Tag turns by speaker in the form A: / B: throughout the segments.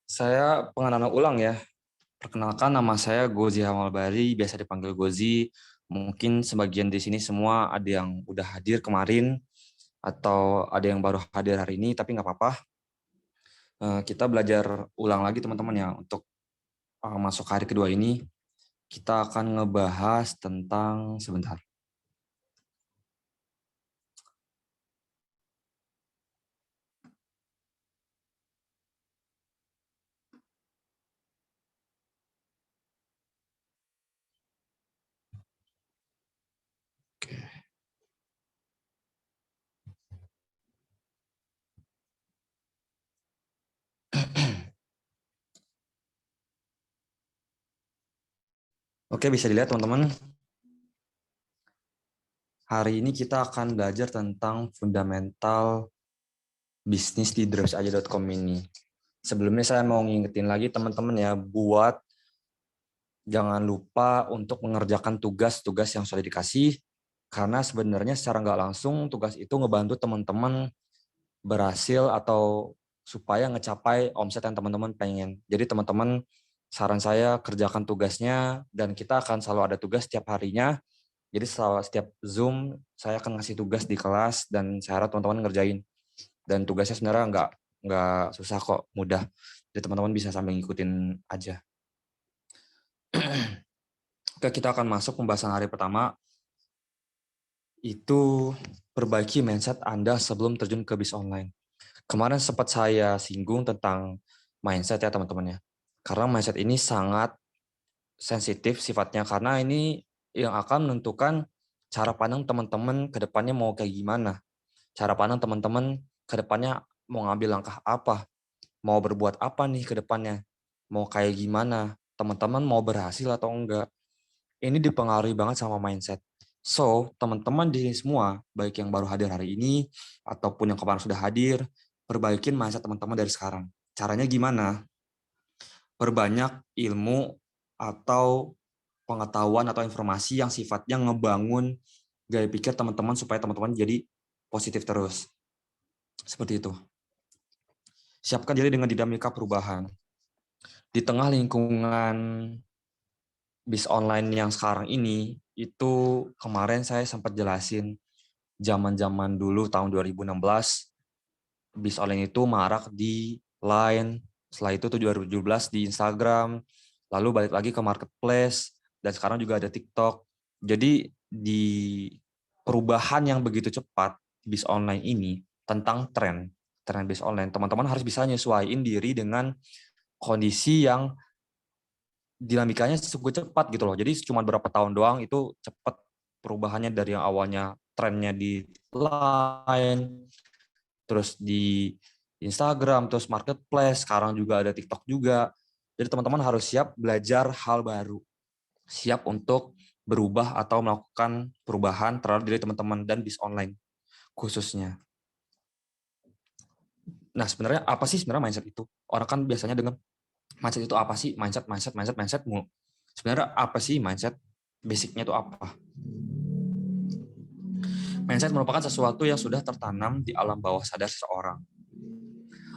A: Saya pengenalan ulang ya. Perkenalkan, nama saya Gozi Hamalbari, biasa dipanggil Gozi. Mungkin sebagian di sini semua ada yang udah hadir kemarin atau ada yang baru hadir hari ini, tapi nggak apa-apa. Kita belajar ulang lagi teman-teman ya untuk masuk hari kedua ini. Kita akan ngebahas tentang sebentar. Oke, bisa dilihat teman-teman. Hari ini kita akan belajar tentang fundamental bisnis di dropsaja.com ini. Sebelumnya saya mau ngingetin lagi teman-teman ya, buat jangan lupa untuk mengerjakan tugas-tugas yang sudah dikasih, karena sebenarnya secara nggak langsung tugas itu ngebantu teman-teman berhasil atau supaya ngecapai omset yang teman-teman pengen. Jadi teman-teman, saran saya kerjakan tugasnya, dan kita akan selalu ada tugas setiap harinya. Jadi setiap Zoom, saya akan ngasih tugas di kelas, dan saya harap teman-teman ngerjain. Dan tugasnya sebenarnya nggak susah kok, mudah. Jadi teman-teman bisa sambil ngikutin aja. Oke, kita akan masuk pembahasan hari pertama, itu perbaiki mindset Anda sebelum terjun ke bis online. Kemarin sempat saya singgung tentang mindset ya teman-teman ya. Karena mindset ini sangat sensitif sifatnya, karena ini yang akan menentukan cara pandang teman-teman ke depannya mau kayak gimana. Cara pandang teman-teman ke depannya mau ngambil langkah apa, mau berbuat apa nih ke depannya, mau kayak gimana, teman-teman mau berhasil atau enggak. Ini dipengaruhi banget sama mindset. So, teman-teman di sini semua, baik yang baru hadir hari ini, ataupun yang kemarin sudah hadir, perbaikin mindset teman-teman dari sekarang. Caranya gimana? Perbanyak ilmu atau pengetahuan atau informasi yang sifatnya ngebangun gaya pikir teman-teman supaya teman-teman jadi positif terus. Seperti itu. Siapkan diri dengan dinamika perubahan. Di tengah lingkungan bis online yang sekarang ini, itu kemarin saya sempat jelasin zaman-zaman dulu tahun 2016, bis online itu marak di Line, setelah itu 2017 di Instagram, lalu balik lagi ke marketplace, dan sekarang juga ada TikTok. Jadi di perubahan yang begitu cepat bis online ini tentang tren bis online, teman-teman harus bisa nyesuaiin diri dengan kondisi yang dinamikanya cukup cepat gitu loh. Jadi cuma beberapa tahun doang itu cepat perubahannya, dari yang awalnya trennya di Line, terus di Instagram, terus marketplace, sekarang juga ada TikTok juga. Jadi teman-teman harus siap belajar hal baru, siap untuk berubah atau melakukan perubahan terhadap diri teman-teman dan bis online khususnya. Nah, sebenarnya apa sih sebenarnya mindset itu? Orang kan biasanya dengan mindset itu apa sih? Mindset mulu. Sebenarnya apa sih mindset? Basicnya itu apa? Mindset merupakan sesuatu yang sudah tertanam di alam bawah sadar seseorang.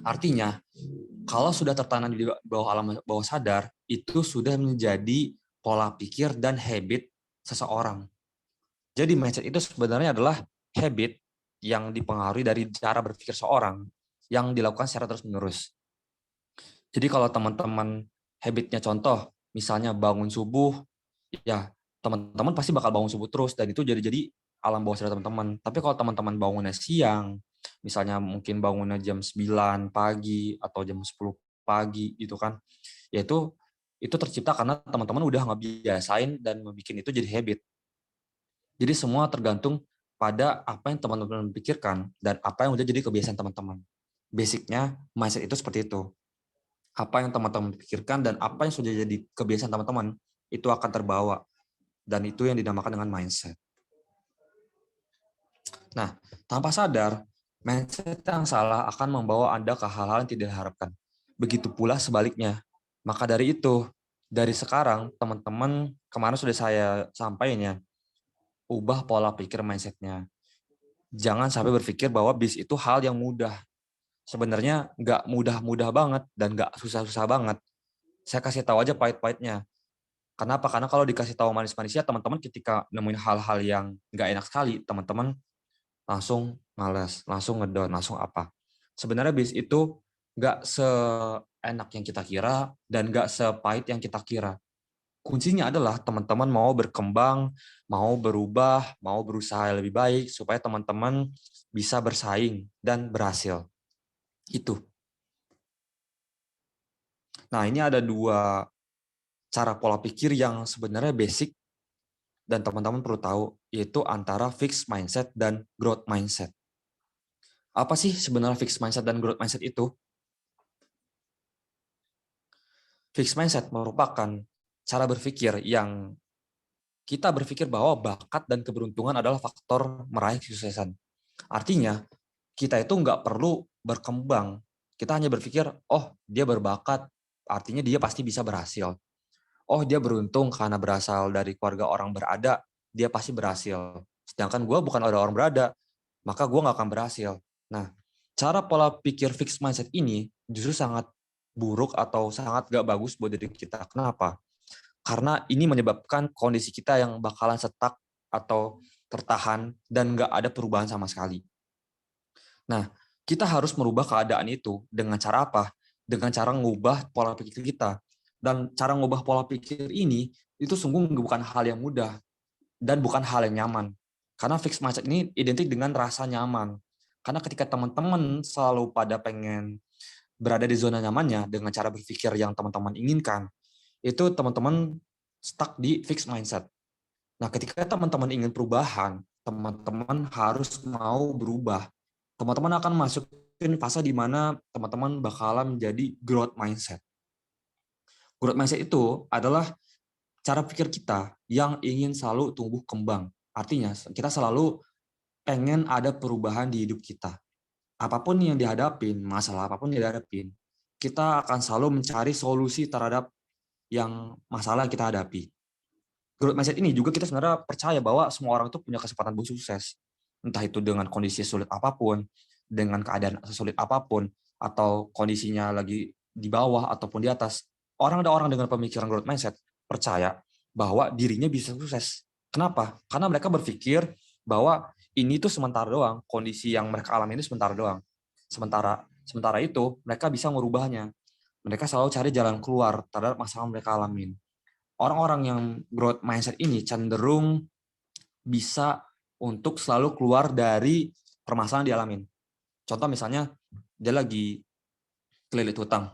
A: Artinya, kalau sudah tertanam di bawah alam bawah sadar, itu sudah menjadi pola pikir dan habit seseorang. Jadi mindset itu sebenarnya adalah habit yang dipengaruhi dari cara berpikir seorang yang dilakukan secara terus-menerus. Jadi kalau teman-teman habitnya, contoh, misalnya bangun subuh, ya teman-teman pasti bakal bangun subuh terus, dan itu jadi alam bawah sadar teman-teman. Tapi kalau teman-teman bangunnya siang, misalnya mungkin bangunnya jam 9 pagi atau jam 10 pagi gitu kan, yaitu itu tercipta karena teman-teman udah ngebiasain dan membuat itu jadi habit. Jadi semua tergantung pada apa yang teman-teman pikirkan dan apa yang udah jadi kebiasaan teman-teman. Basicnya mindset itu seperti itu. Apa yang teman-teman pikirkan dan apa yang sudah jadi kebiasaan teman-teman itu akan terbawa, dan itu yang dinamakan dengan mindset. Nah, tanpa sadar, mindset yang salah akan membawa Anda ke hal-hal yang tidak diharapkan. Begitu pula sebaliknya. Maka dari itu, dari sekarang, teman-teman, kemarin sudah saya sampaikan ya, ubah pola pikir mindset-nya. Jangan sampai berpikir bahwa bis itu hal yang mudah. sebenarnya nggak mudah-mudah banget dan nggak susah-susah banget. Saya kasih tahu aja pahit-pahitnya. Kenapa? Karena kalau dikasih tahu manis-manisnya, teman-teman ketika nemuin hal-hal yang nggak enak sekali, teman-teman langsung malas, langsung ngedown, langsung apa. Sebenarnya bisnis itu nggak seenak yang kita kira dan nggak sepahit yang kita kira. Kuncinya adalah teman-teman mau berkembang, mau berubah, mau berusaha lebih baik supaya teman-teman bisa bersaing dan berhasil. Itu. Nah, ini ada dua cara pola pikir yang sebenarnya basic dan teman-teman perlu tahu, yaitu antara fixed mindset dan growth mindset. Apa sih sebenarnya fixed mindset dan growth mindset itu? Fixed mindset merupakan cara berpikir yang kita berpikir bahwa bakat dan keberuntungan adalah faktor meraih kesuksesan. Artinya, kita itu nggak perlu berkembang. Kita hanya berpikir, oh dia berbakat, artinya dia pasti bisa berhasil. Oh dia beruntung karena berasal dari keluarga orang berada, dia pasti berhasil. Sedangkan gue bukan orang berada, maka gue nggak akan berhasil. Nah, cara pola pikir fixed mindset ini justru sangat buruk atau sangat gak bagus buat diri kita. Kenapa? Karena ini menyebabkan kondisi kita yang bakalan stuck atau tertahan dan nggak ada perubahan sama sekali. Nah, kita harus merubah keadaan itu dengan cara apa? Dengan cara mengubah pola pikir kita. Dan cara mengubah pola pikir ini itu sungguh bukan hal yang mudah dan bukan hal yang nyaman. Karena fixed mindset ini identik dengan rasa nyaman. Karena ketika teman-teman selalu pada pengen berada di zona nyamannya dengan cara berpikir yang teman-teman inginkan, itu teman-teman stuck di fixed mindset. Nah, ketika teman-teman ingin perubahan, teman-teman harus mau berubah. Teman-teman akan masukin fase di mana teman-teman bakalan menjadi growth mindset. Growth mindset itu adalah cara pikir kita yang ingin selalu tumbuh kembang. Artinya, kita selalu pengen ada perubahan di hidup kita. Apapun yang dihadapin, masalah apapun yang dihadapin, kita akan selalu mencari solusi terhadap yang masalah yang kita hadapi. Growth mindset ini juga kita sebenarnya percaya bahwa semua orang itu punya kesempatan buat sukses. Entah itu dengan kondisi sulit apapun, dengan keadaan sesulit apapun, atau kondisinya lagi di bawah ataupun di atas. Ada orang dengan pemikiran growth mindset percaya bahwa dirinya bisa sukses. Kenapa? Karena mereka berpikir bahwa ini tuh sementara doang, kondisi yang mereka alami ini sementara doang. Sementara itu mereka bisa merubahnya. Mereka selalu cari jalan keluar terhadap masalah yang mereka alamin. Orang-orang yang growth mindset ini cenderung bisa untuk selalu keluar dari permasalahan yang dialamin. Contoh misalnya, dia lagi kelilit hutang.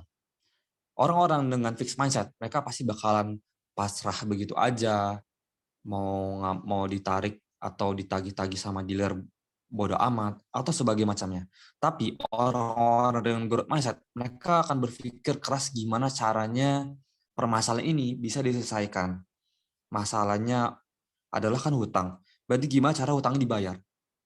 A: Orang-orang dengan fixed mindset, mereka pasti bakalan pasrah begitu aja, mau ditarik atau ditagih-tagih sama dealer bodo amat, atau sebagai macamnya. Tapi orang-orang dengan growth mindset, mereka akan berpikir keras gimana caranya permasalahan ini bisa diselesaikan. Masalahnya adalah kan hutang. Berarti gimana cara hutangnya dibayar?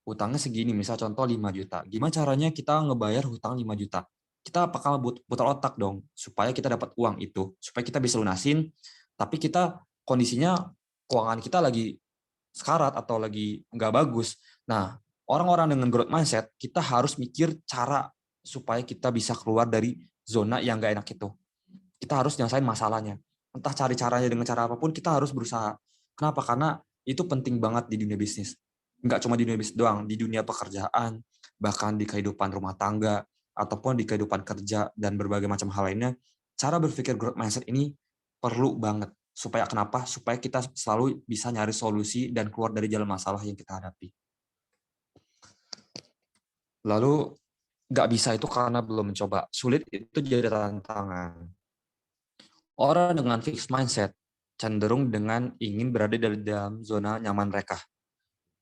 A: Hutangnya segini, misal contoh 5 juta. Gimana caranya kita ngebayar hutang 5 juta? Kita apakah putar otak dong, supaya kita dapat uang itu, supaya kita bisa lunasin, tapi kita kondisinya, keuangan kita lagi sekarat atau lagi nggak bagus. Nah, orang-orang dengan growth mindset, kita harus mikir cara supaya kita bisa keluar dari zona yang nggak enak itu. Kita harus nyelesain masalahnya. Entah cari caranya dengan cara apapun, kita harus berusaha. Kenapa? Karena itu penting banget di dunia bisnis. Nggak cuma di dunia bisnis doang, di dunia pekerjaan, bahkan di kehidupan rumah tangga, ataupun di kehidupan kerja, dan berbagai macam hal lainnya, cara berpikir growth mindset ini perlu banget. Supaya kenapa? Supaya kita selalu bisa nyari solusi dan keluar dari jalan masalah yang kita hadapi. Lalu, nggak bisa itu karena belum mencoba. Sulit itu jadi tantangan. Orang dengan fixed mindset cenderung dengan ingin berada dalam zona nyaman mereka.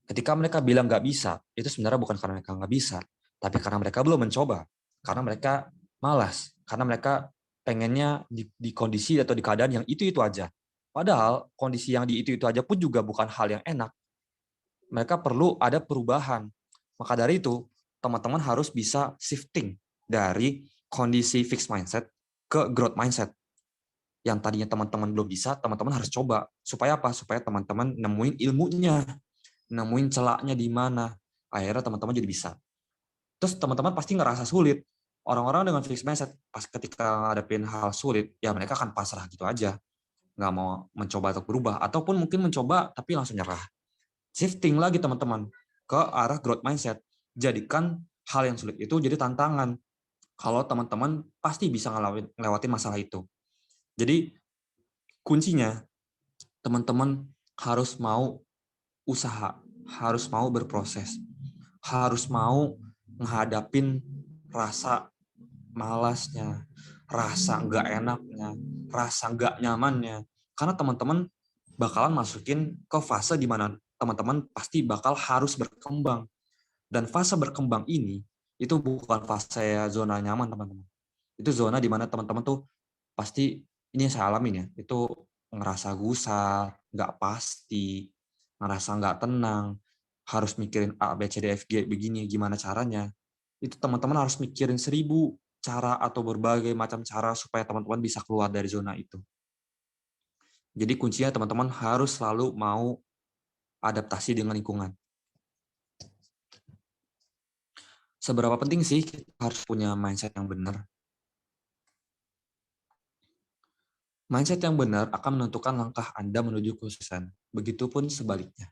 A: Ketika mereka bilang nggak bisa, itu sebenarnya bukan karena mereka nggak bisa, tapi karena mereka belum mencoba. Karena mereka malas, karena mereka pengennya di kondisi atau di keadaan yang itu-itu aja. Padahal kondisi yang di itu-itu aja pun juga bukan hal yang enak. Mereka perlu ada perubahan. Maka dari itu, teman-teman harus bisa shifting dari kondisi fixed mindset ke growth mindset. Yang tadinya teman-teman belum bisa, teman-teman harus coba. Supaya apa? Supaya teman-teman nemuin ilmunya, nemuin celahnya di mana. Akhirnya teman-teman jadi bisa. Terus teman-teman pasti ngerasa sulit. Orang-orang dengan fixed mindset pas ketika ngadepin hal sulit, ya mereka akan pasrah gitu aja, nggak mau mencoba untuk berubah, ataupun mungkin mencoba tapi langsung nyerah. Shifting lagi teman-teman ke arah growth mindset. Jadikan hal yang sulit itu jadi tantangan. Kalau teman-teman pasti bisa ngelewatin masalah itu. Jadi kuncinya teman-teman harus mau usaha, harus mau berproses, harus mau menghadapin rasa malasnya, rasa nggak enaknya, rasa nggak nyamannya. Karena teman-teman bakalan masukin ke fase di mana teman-teman pasti bakal harus berkembang. Dan fase berkembang ini, itu bukan fase zona nyaman, teman-teman. Itu zona di mana teman-teman tuh pasti, ini yang saya alamin ya, itu ngerasa gusar, nggak pasti, ngerasa nggak tenang, harus mikirin A, B, C, D, F, G, begini, gimana caranya. Itu teman-teman harus mikirin 1000 cara atau berbagai macam cara supaya teman-teman bisa keluar dari zona itu. Jadi kuncinya teman-teman harus selalu mau adaptasi dengan lingkungan. Seberapa penting sih kita harus punya mindset yang benar? Mindset yang benar akan menentukan langkah Anda menuju kesuksesan. Begitupun sebaliknya.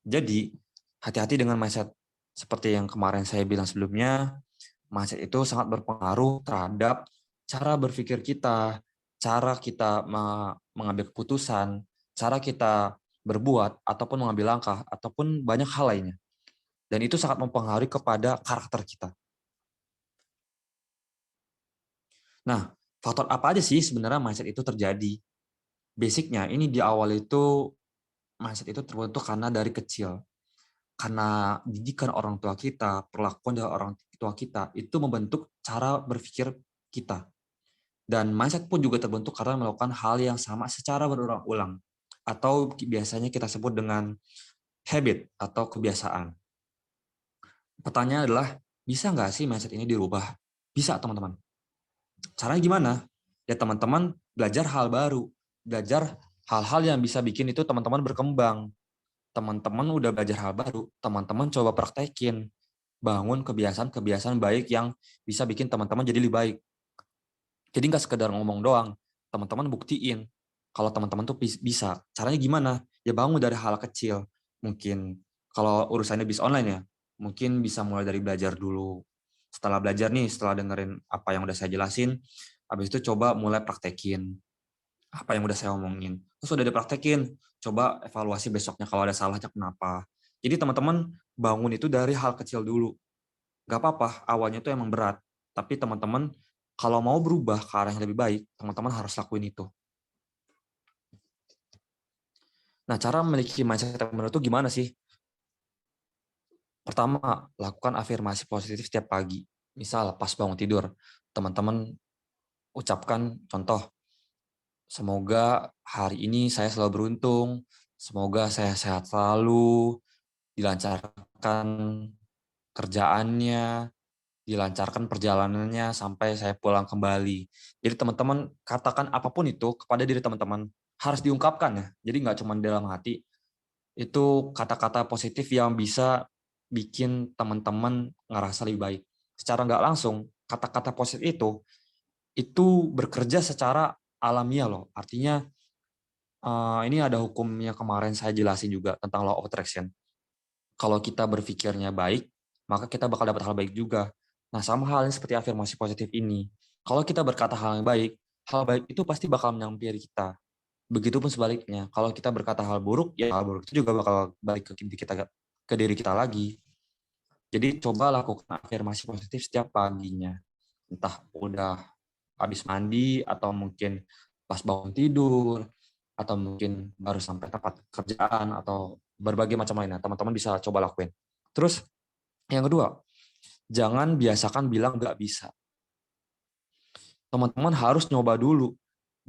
A: Jadi, hati-hati dengan mindset seperti yang kemarin saya bilang sebelumnya. Mindset itu sangat berpengaruh terhadap cara berpikir kita, cara kita mengambil keputusan, cara kita berbuat, ataupun mengambil langkah, ataupun banyak hal lainnya. Dan itu sangat mempengaruhi kepada karakter kita. Nah, faktor apa aja sih sebenarnya mindset itu terjadi? Basicnya, ini di awal itu mindset itu terbentuk karena dari kecil. Karena didikan orang tua kita, perlakuan dari orang tua kita, itu membentuk cara berpikir kita. Dan mindset pun juga terbentuk karena melakukan hal yang sama secara berulang-ulang. Atau biasanya kita sebut dengan habit atau kebiasaan. Pertanyaannya adalah, bisa nggak sih mindset ini dirubah? Bisa, teman-teman. Caranya gimana? Ya teman-teman belajar hal baru. Belajar hal-hal yang bisa bikin itu teman-teman berkembang. Teman-teman udah belajar hal baru, teman-teman coba praktekin. Bangun kebiasaan-kebiasaan baik yang bisa bikin teman-teman jadi lebih baik. Jadi nggak sekedar ngomong doang, teman-teman buktiin kalau teman-teman tuh bisa. Caranya gimana? Ya bangun dari hal kecil. Mungkin kalau urusannya bis online ya, mungkin bisa mulai dari belajar dulu. Setelah belajar nih, setelah dengerin apa yang udah saya jelasin, habis itu coba mulai praktekin apa yang udah saya omongin. Terus udah dipraktekin, coba evaluasi besoknya kalau ada salahnya kenapa. Jadi teman-teman bangun itu dari hal kecil dulu. Gak apa-apa, awalnya itu emang berat. Tapi teman-teman kalau mau berubah ke arah yang lebih baik, teman-teman harus lakuin itu. Nah, cara memiliki mindset yang benar itu gimana sih? Pertama, lakukan afirmasi positif setiap pagi. Misal, pas bangun tidur, teman-teman ucapkan contoh, semoga hari ini saya selalu beruntung, semoga saya sehat selalu, dilancarkan kerjaannya, dilancarkan perjalanannya sampai saya pulang kembali. Jadi teman-teman katakan apapun itu kepada diri teman-teman, harus diungkapkan ya. Jadi nggak cuma dalam hati. Itu kata-kata positif yang bisa bikin teman-teman ngerasa lebih baik. Secara nggak langsung, kata-kata positif itu bekerja secara alamiah loh. Artinya ini ada hukumnya kemarin saya jelasin juga tentang law of attraction. Kalau kita berpikirnya baik, maka kita bakal dapat hal baik juga. Nah, sama halnya seperti afirmasi positif ini. Kalau kita berkata hal baik itu pasti bakal menyampiri kita. Begitupun sebaliknya, kalau kita berkata hal buruk, ya hal buruk itu juga bakal balik ke diri kita lagi. Jadi coba lakukan afirmasi positif setiap paginya. Entah udah habis mandi, atau mungkin pas bangun tidur, atau mungkin baru sampai tempat kerjaan, atau berbagai macam lainnya. Teman-teman bisa coba lakuin. Terus yang kedua, jangan biasakan bilang nggak bisa. Teman-teman harus nyoba dulu.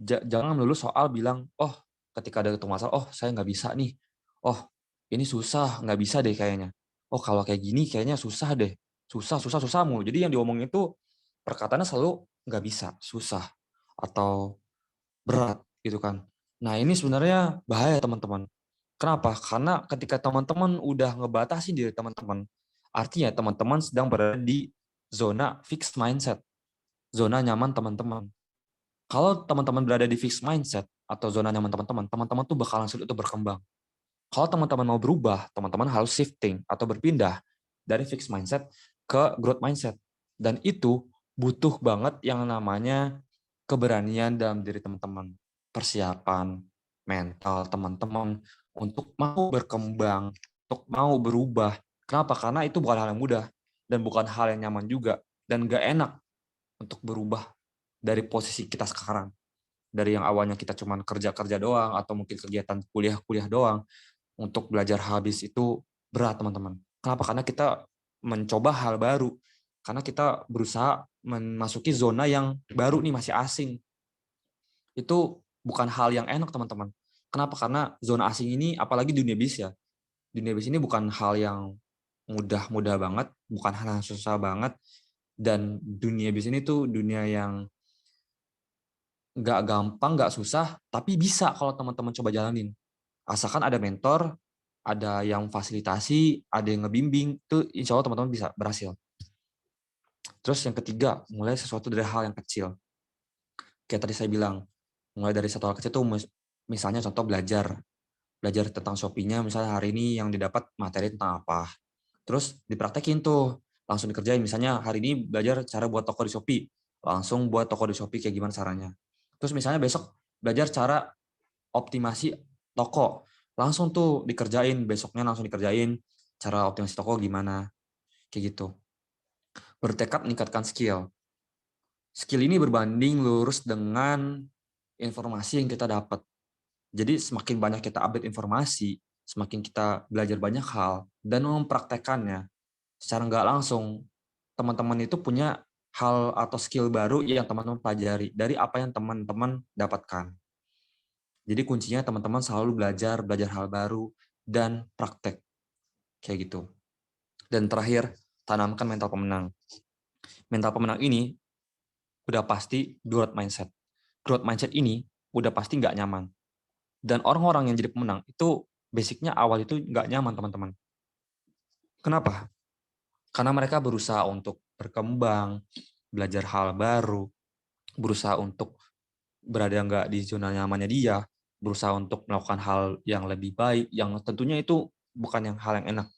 A: Jangan melulu soal bilang, oh ketika ada masalah, oh saya nggak bisa nih. Oh ini susah, nggak bisa deh kayaknya. Oh kalau kayak gini kayaknya susah deh. Susah mulu. Jadi yang diomongin itu perkataannya selalu nggak bisa, susah, atau berat gitu kan. Nah ini sebenarnya bahaya teman-teman. Kenapa? Karena ketika teman-teman udah ngebatasin diri teman-teman, artinya teman-teman sedang berada di zona fixed mindset. zona nyaman teman-teman. Kalau teman-teman berada di fixed mindset atau zona nyaman teman-teman, teman-teman tuh bakalan sulit untuk berkembang. Kalau teman-teman mau berubah, teman-teman harus shifting atau berpindah dari fixed mindset ke growth mindset. Dan itu butuh banget yang namanya keberanian dalam diri teman-teman. Persiapan mental teman-teman untuk mau berkembang, untuk mau berubah. Kenapa? Karena itu bukan hal yang mudah dan bukan hal yang nyaman juga. Dan gak enak untuk berubah dari posisi kita sekarang. Dari yang awalnya kita cuma kerja-kerja doang atau mungkin kegiatan kuliah-kuliah doang, untuk belajar habis itu berat, teman-teman. Kenapa? Karena kita mencoba hal baru. Karena kita berusaha memasuki zona yang baru nih, masih asing. Itu bukan hal yang enak, teman-teman. Kenapa? Karena zona asing ini, apalagi dunia bisnis ya. Dunia bisnis ini bukan hal yang mudah-mudah banget, bukan hal yang susah banget. Dan dunia bisnis ini tuh dunia yang nggak gampang, nggak susah, tapi bisa kalau teman-teman coba jalanin. Asalkan ada mentor, ada yang fasilitasi, ada yang ngebimbing, itu insya Allah teman-teman bisa berhasil. Terus yang ketiga, mulai sesuatu dari hal yang kecil. Kayak tadi saya bilang, mulai dari satu hal kecil itu misalnya contoh belajar. Belajar tentang Shopee-nya, misalnya hari ini yang didapat materi tentang apa. Terus dipraktekin tuh, langsung dikerjain. Misalnya hari ini belajar cara buat toko di Shopee, langsung buat toko di Shopee kayak gimana caranya. Terus misalnya besok belajar cara optimasi toko, langsung tuh dikerjain, besoknya langsung dikerjain cara optimasi toko gimana, kayak gitu. Bertekad meningkatkan skill. Skill ini berbanding lurus dengan informasi yang kita dapat. Jadi semakin banyak kita update informasi, semakin kita belajar banyak hal dan mempraktekannya secara nggak langsung, teman-teman itu punya hal atau skill baru yang teman-teman pelajari dari apa yang teman-teman dapatkan. Jadi kuncinya teman-teman selalu belajar hal baru dan praktek kayak gitu. Dan terakhir, tanamkan mental pemenang. Mental pemenang ini udah pasti growth mindset. Growth mindset ini udah pasti nggak nyaman. Dan orang-orang yang jadi pemenang itu basicnya awal itu nggak nyaman, teman-teman. Kenapa? Karena mereka berusaha untuk berkembang, belajar hal baru, berusaha untuk berada nggak di zona nyamannya dia, berusaha untuk melakukan hal yang lebih baik, yang tentunya itu bukan yang hal yang enak.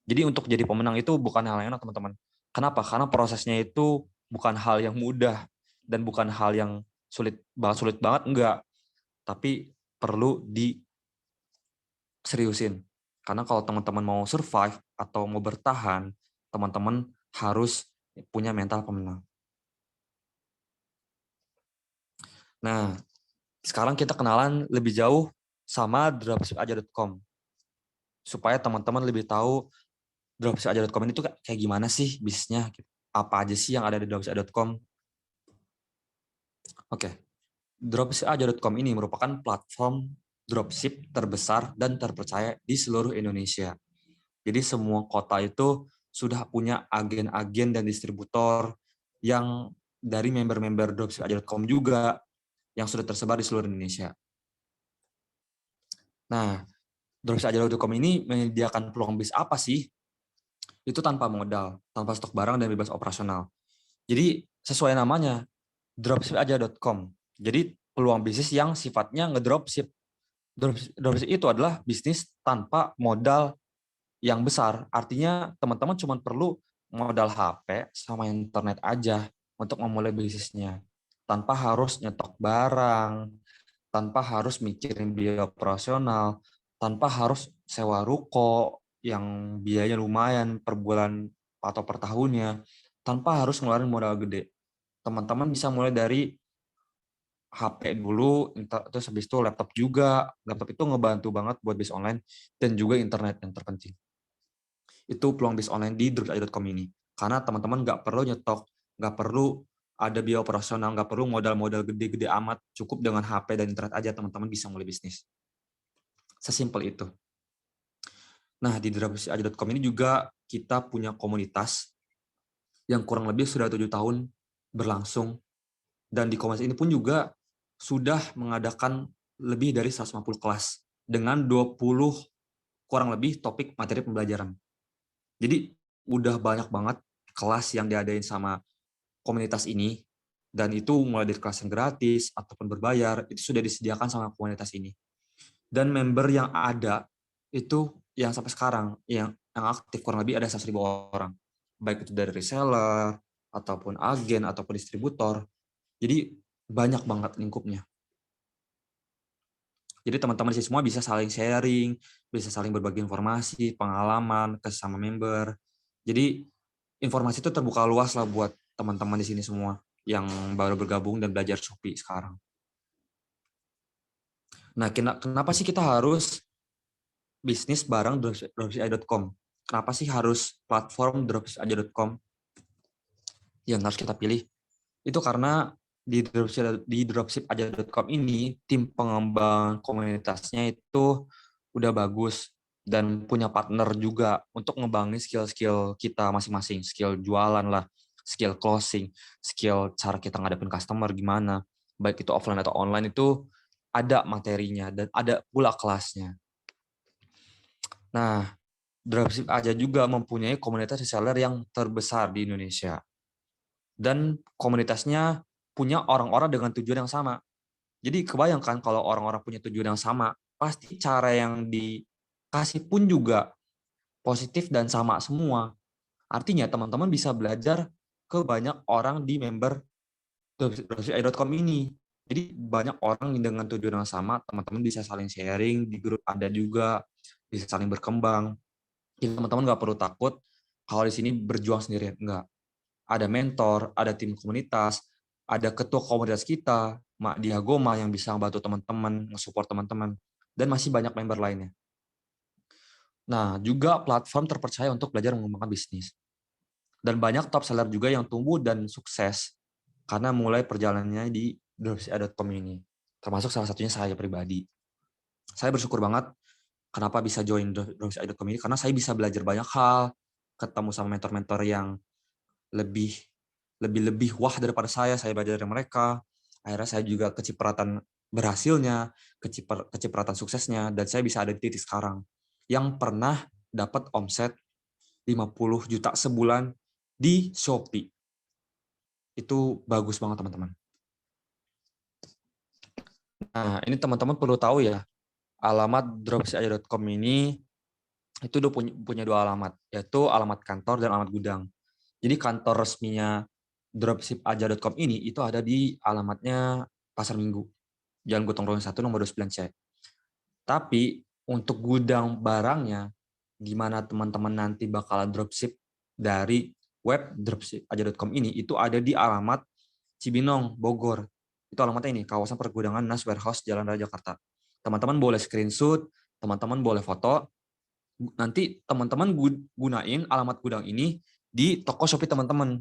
A: Jadi untuk jadi pemenang itu bukan hal yang enak, teman-teman. Kenapa? Karena prosesnya itu bukan hal yang mudah dan bukan hal yang sulit banget, enggak. Tapi perlu diseriusin. Karena kalau teman-teman mau survive atau mau bertahan, teman-teman harus punya mental pemenang. Nah, sekarang kita kenalan lebih jauh sama dropshipaja.com. Supaya teman-teman lebih tahu dropshipaja.com ini tuh kayak gimana sih bisnisnya. Apa aja sih yang ada di dropshipaja.com. Oke, dropshipaja.com ini merupakan platform dropship terbesar dan terpercaya di seluruh Indonesia. Jadi semua kota itu sudah punya agen-agen dan distributor yang dari member-member dropshipaja.com juga yang sudah tersebar di seluruh Indonesia. Nah, dropshipaja.com ini menyediakan peluang bisnis apa sih? Itu tanpa modal, tanpa stok barang dan bebas operasional. Jadi sesuai namanya, dropshipaja.com. Jadi peluang bisnis yang sifatnya ngedropship. Dropship itu adalah bisnis tanpa modal yang besar. Artinya teman-teman cuma perlu modal HP sama internet aja untuk memulai bisnisnya. Tanpa harus nyetok barang, tanpa harus mikirin biaya operasional, tanpa harus sewa ruko yang biayanya lumayan per bulan atau per tahunnya, tanpa harus ngeluarin modal gede. Teman-teman bisa mulai dari HP dulu, terus habis itu laptop juga. Laptop itu ngebantu banget buat bisnis online dan juga internet yang terpenting. Itu peluang bisnis online di dropshipaja.com ini. Karena teman-teman nggak perlu nyetok, nggak perlu ada biaya operasional, nggak perlu modal-modal gede-gede amat, cukup dengan HP dan internet aja teman-teman bisa mulai bisnis. Sesimpel itu. Nah, di dropshipaja.com ini juga kita punya komunitas yang kurang lebih sudah 7 tahun berlangsung. Dan di komunitas ini pun juga sudah mengadakan lebih dari 150 kelas dengan 20 kurang lebih topik materi pembelajaran. Jadi udah banyak banget kelas yang diadain sama komunitas ini Dan itu mulai dari kelas yang gratis ataupun berbayar, itu sudah disediakan sama komunitas ini. Dan member yang ada itu yang sampai sekarang yang aktif kurang lebih ada 100.000 orang. Baik itu dari reseller ataupun agen ataupun distributor. Jadi banyak banget lingkupnya. Jadi teman-teman di sini semua bisa saling sharing, bisa saling berbagi informasi, pengalaman ke sesama member. Jadi informasi itu terbuka luas lah buat teman-teman di sini semua yang baru bergabung dan belajar Shopee sekarang. Nah, kenapa sih kita harus bisnis bareng dropship.com? Kenapa sih harus platform dropship.com yang harus kita pilih? Itu karena di dropship.com ini tim pengembang komunitasnya itu udah bagus dan punya partner juga untuk ngembangin skill-skill kita masing-masing, skill jualan lah, skill closing, skill cara kita ngadepin customer gimana, baik itu offline atau online itu ada materinya dan ada pula kelasnya. Nah, Dropship aja juga mempunyai komunitas reseller yang terbesar di Indonesia. Dan komunitasnya punya orang-orang dengan tujuan yang sama. Jadi kebayangkan kalau orang-orang punya tujuan yang sama, pasti cara yang dikasih pun juga positif dan sama semua. Artinya teman-teman bisa belajar ke banyak orang di member dropship.com ini. Jadi banyak orang dengan tujuan yang sama, teman-teman bisa saling sharing, di grup ada juga, bisa saling berkembang. Jadi teman-teman nggak perlu takut kalau di sini berjuang sendirian. Enggak. Ada mentor, ada tim komunitas, ada ketua komunitas kita, Mak Diagoma yang bisa membantu teman-teman, nge-support teman-teman, dan masih banyak member lainnya. Nah, juga platform terpercaya untuk belajar mengembangkan bisnis. Dan banyak top seller juga yang tumbuh dan sukses karena mulai perjalanannya di dropship.com ini. Termasuk salah satunya saya pribadi. Saya bersyukur banget kenapa bisa join dropship.com ini, karena saya bisa belajar banyak hal, ketemu sama mentor-mentor yang lebih wah daripada saya belajar dari mereka. Akhirnya saya juga kecipratan berhasilnya, kecipratan suksesnya, dan saya bisa ada di titik sekarang. Yang pernah dapat omset 50 juta sebulan di Shopee. Itu bagus banget teman-teman. Nah, ini teman-teman perlu tahu ya, alamat dropship.com ini itu udah punya dua alamat, yaitu alamat kantor dan alamat gudang. Jadi kantor resminya dropshipaja.com ini itu ada di alamatnya Pasar Minggu, Jalan Gotong Royong 1 nomor 29C. Tapi untuk gudang barangnya, di mana teman-teman nanti bakal dropship dari web dropshipaja.com ini, itu ada di alamat Cibinong, Bogor. Itu alamatnya ini, kawasan pergudangan Nas Warehouse, Jalan Raya Jakarta. Teman-teman boleh screenshot, teman-teman boleh foto, nanti teman-teman gunain alamat gudang ini di toko Shopee teman-teman.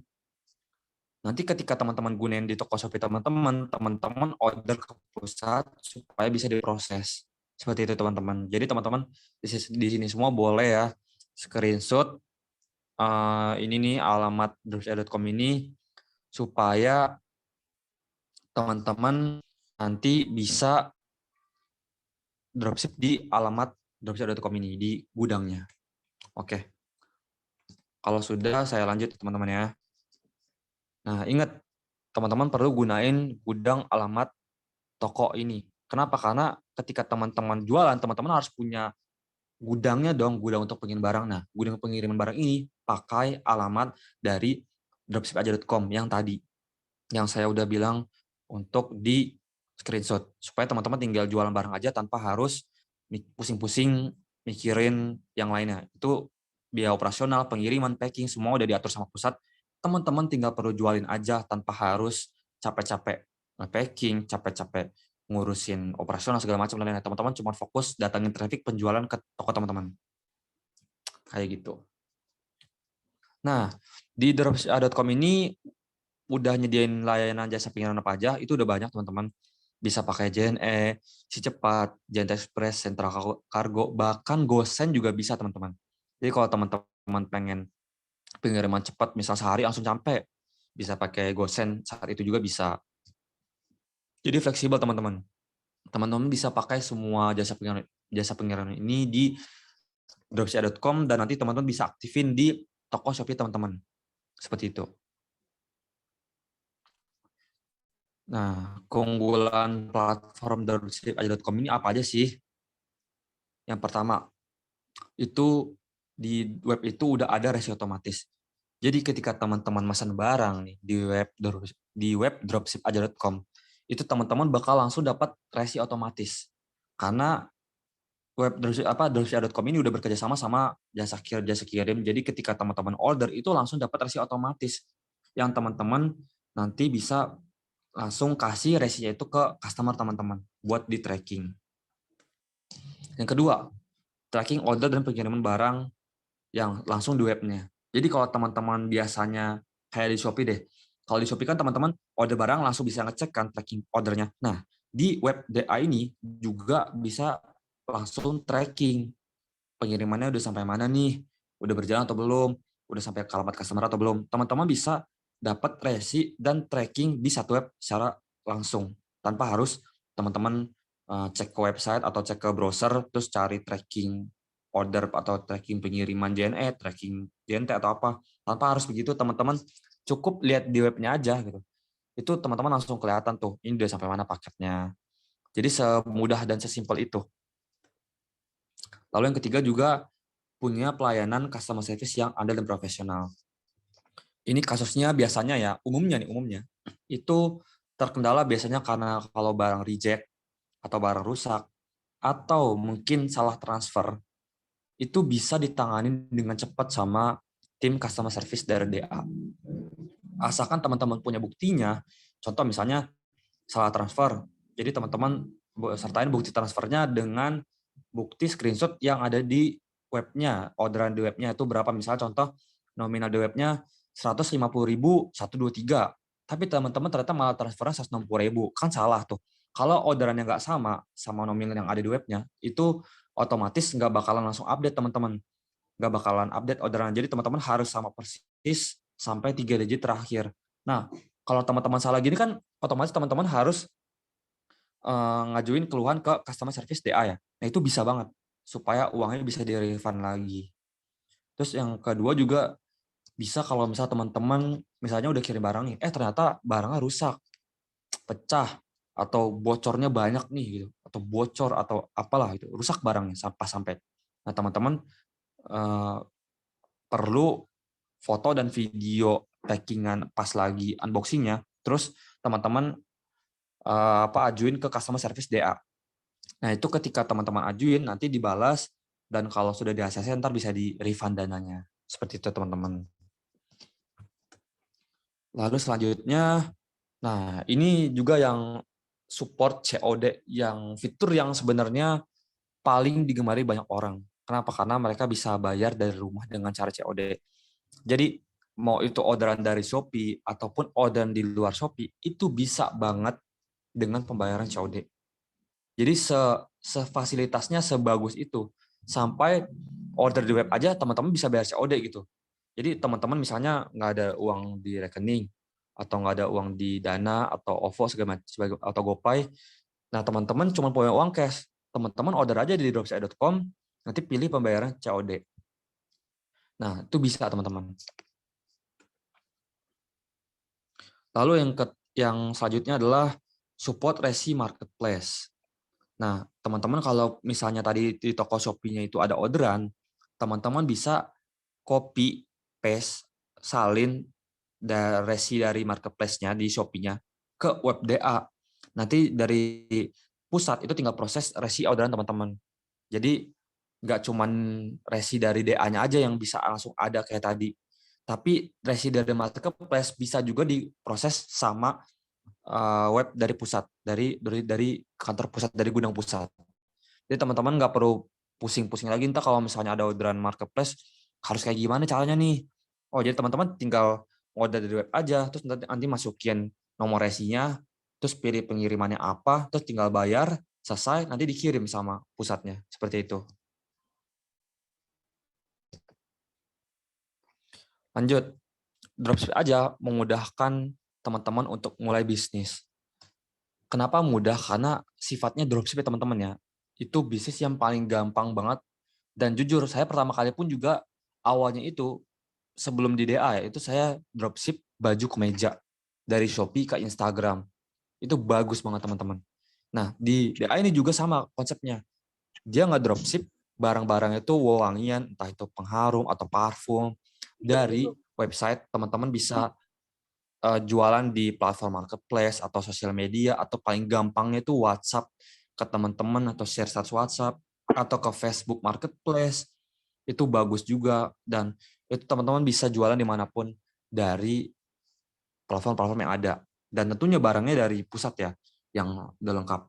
A: Nanti ketika teman-teman gunain di toko Shopee teman-teman, teman-teman order ke pusat supaya bisa diproses. Seperti itu teman-teman. Jadi teman-teman di sini semua boleh ya screenshot ini nih alamat dropship.com ini supaya teman-teman nanti bisa dropship di alamat dropship.com ini di gudangnya. Oke. Kalau sudah saya lanjut teman-teman ya. Nah, ingat teman-teman perlu gunain gudang alamat toko ini. Kenapa? Karena ketika teman-teman jualan, teman-teman harus punya gudangnya dong, gudang untuk pengiriman barang. Nah, gudang pengiriman barang ini pakai alamat dari dropshipaja.com yang tadi, yang saya udah bilang untuk di screenshot. Supaya teman-teman tinggal jualan barang aja tanpa harus pusing-pusing mikirin yang lainnya. Itu biaya operasional, pengiriman, packing, semua udah diatur sama pusat. Teman-teman tinggal perlu jualin aja tanpa harus capek-capek packing, capek-capek ngurusin operasional segala macam lainnya. Teman-teman cuma fokus datangin traffic penjualan ke toko teman-teman. Kayak gitu. Nah, di dropship.com ini udah nyediain layanan jasa pengiriman apa aja, itu udah banyak teman-teman. Bisa pakai JNE, Si Cepat, JNT Express, Sentral Kargo, bahkan GoSend juga bisa teman-teman. Jadi kalau teman-teman pengen pengiriman cepat, misal sehari langsung sampai, bisa pakai GoSend saat itu juga bisa. Jadi fleksibel teman-teman. Teman-teman bisa pakai semua jasa pengiriman ini di dropship.com dan nanti teman-teman bisa aktifin di toko Shopee teman-teman. Seperti itu. Nah, keunggulan platform dropship.com ini apa aja sih? Yang pertama, itu di web itu udah ada resi otomatis. Jadi ketika teman-teman mesan barang nih di web dropship.com, itu teman-teman bakal langsung dapat resi otomatis. Karena web dropship.com ini udah bekerja sama sama jasa kirim. Jadi ketika teman-teman order itu langsung dapat resi otomatis yang teman-teman nanti bisa langsung kasih resinya itu ke customer teman-teman buat di tracking. Yang kedua, tracking order dan pengiriman barang yang langsung di webnya. Jadi kalau teman-teman biasanya kayak di Shopee deh, kalau di Shopee kan teman-teman order barang langsung bisa ngecek kan tracking ordernya. Nah, di web DA ini juga bisa langsung tracking pengirimannya udah sampai mana nih, udah berjalan atau belum, udah sampai ke alamat customer atau belum. Teman-teman bisa dapat resi dan tracking di satu web secara langsung tanpa harus teman-teman cek ke website atau cek ke browser terus cari tracking order atau tracking pengiriman JNE, tracking JNT atau apa. Tanpa harus begitu, teman-teman cukup lihat di webnya aja gitu. Itu teman-teman langsung kelihatan tuh, ini udah sampai mana paketnya. Jadi semudah dan sesimpel itu. Lalu yang ketiga juga punya pelayanan customer service yang andal dan profesional. Ini kasusnya biasanya ya, umumnya itu terkendala biasanya karena kalau barang reject atau barang rusak atau mungkin salah transfer, itu bisa ditangani dengan cepat sama tim customer service dari DA. Asalkan teman-teman punya buktinya, contoh misalnya salah transfer, jadi teman-teman sertain bukti transfernya dengan bukti screenshot yang ada di webnya, orderan di webnya itu berapa, misalnya contoh nominal di webnya 150.123, tapi teman-teman ternyata malah transfernya 160.000, kan salah tuh. Kalau orderannya nggak sama nominal yang ada di webnya, itu otomatis nggak bakalan langsung update teman-teman, nggak bakalan update orderan. Jadi teman-teman harus sama persis sampai 3 digit terakhir. Nah, kalau teman-teman salah gini kan otomatis teman-teman harus ngajuin keluhan ke customer service DA ya. Nah, itu bisa banget supaya uangnya bisa di-refund lagi. Terus yang kedua juga bisa kalau misalnya teman-teman misalnya udah kirim barang nih, ternyata barangnya rusak, pecah, atau bocornya banyak nih gitu, atau bocor atau apalah itu, rusak barangnya sampai. Nah, teman-teman eh, perlu foto dan video packingan pas lagi unboxingnya, terus teman-teman ajuin ke customer service DA. Nah, itu ketika teman-teman ajuin, nanti dibalas, dan kalau sudah di ACC, ntar bisa di-refund dananya. Seperti itu, teman-teman. Lalu selanjutnya, nah ini juga yang support COD, yang fitur yang sebenarnya paling digemari banyak orang. Kenapa? Karena mereka bisa bayar dari rumah dengan cara COD. Jadi, mau itu orderan dari Shopee, ataupun orderan di luar Shopee, itu bisa banget dengan pembayaran COD. Jadi sefasilitasnya sebagus itu. Sampai order di web aja teman-teman bisa bayar COD gitu. Jadi teman-teman misalnya nggak ada uang di rekening atau nggak ada uang di Dana atau OVO segala macam atau GoPay. Nah, teman-teman cuma punya uang cash. Teman-teman order aja di dropship.com, nanti pilih pembayaran COD. Nah, itu bisa teman-teman. Lalu yang selanjutnya adalah support resi marketplace. Nah, teman-teman kalau misalnya tadi di toko Shopee-nya itu ada orderan, teman-teman bisa copy, paste, salin resi dari marketplace-nya di Shopee-nya ke web DA. Nanti dari pusat itu tinggal proses resi orderan teman-teman. Jadi nggak cuman resi dari DA-nya aja yang bisa langsung ada kayak tadi. Tapi resi dari marketplace bisa juga diproses sama web dari pusat, dari kantor pusat, dari gudang pusat. Jadi teman-teman nggak perlu pusing-pusing lagi entah kalau misalnya ada orderan marketplace harus kayak gimana caranya nih. Oh, jadi teman-teman tinggal order dari web aja, terus nanti masukin nomor resinya, terus pilih pengirimannya apa, terus tinggal bayar, selesai, nanti dikirim sama pusatnya. Seperti itu. Lanjut, dropship aja memudahkan teman-teman untuk mulai bisnis. Kenapa mudah? Karena sifatnya dropship ya teman-teman ya. Itu bisnis yang paling gampang banget. Dan jujur, saya pertama kali pun juga awalnya itu, sebelum di DA ya, itu saya dropship baju kemeja dari Shopee ke Instagram. Itu bagus banget teman-teman. Nah, di DA ini juga sama konsepnya. Dia nggak dropship barang-barang itu wewangian, entah itu pengharum atau parfum. Dari website, teman-teman bisa jualan di platform marketplace atau sosial media, atau paling gampangnya itu WhatsApp ke teman-teman atau share status WhatsApp atau ke Facebook Marketplace. Itu bagus juga, dan itu teman-teman bisa jualan dimanapun dari platform-platform yang ada, dan tentunya barangnya dari pusat ya yang udah lengkap.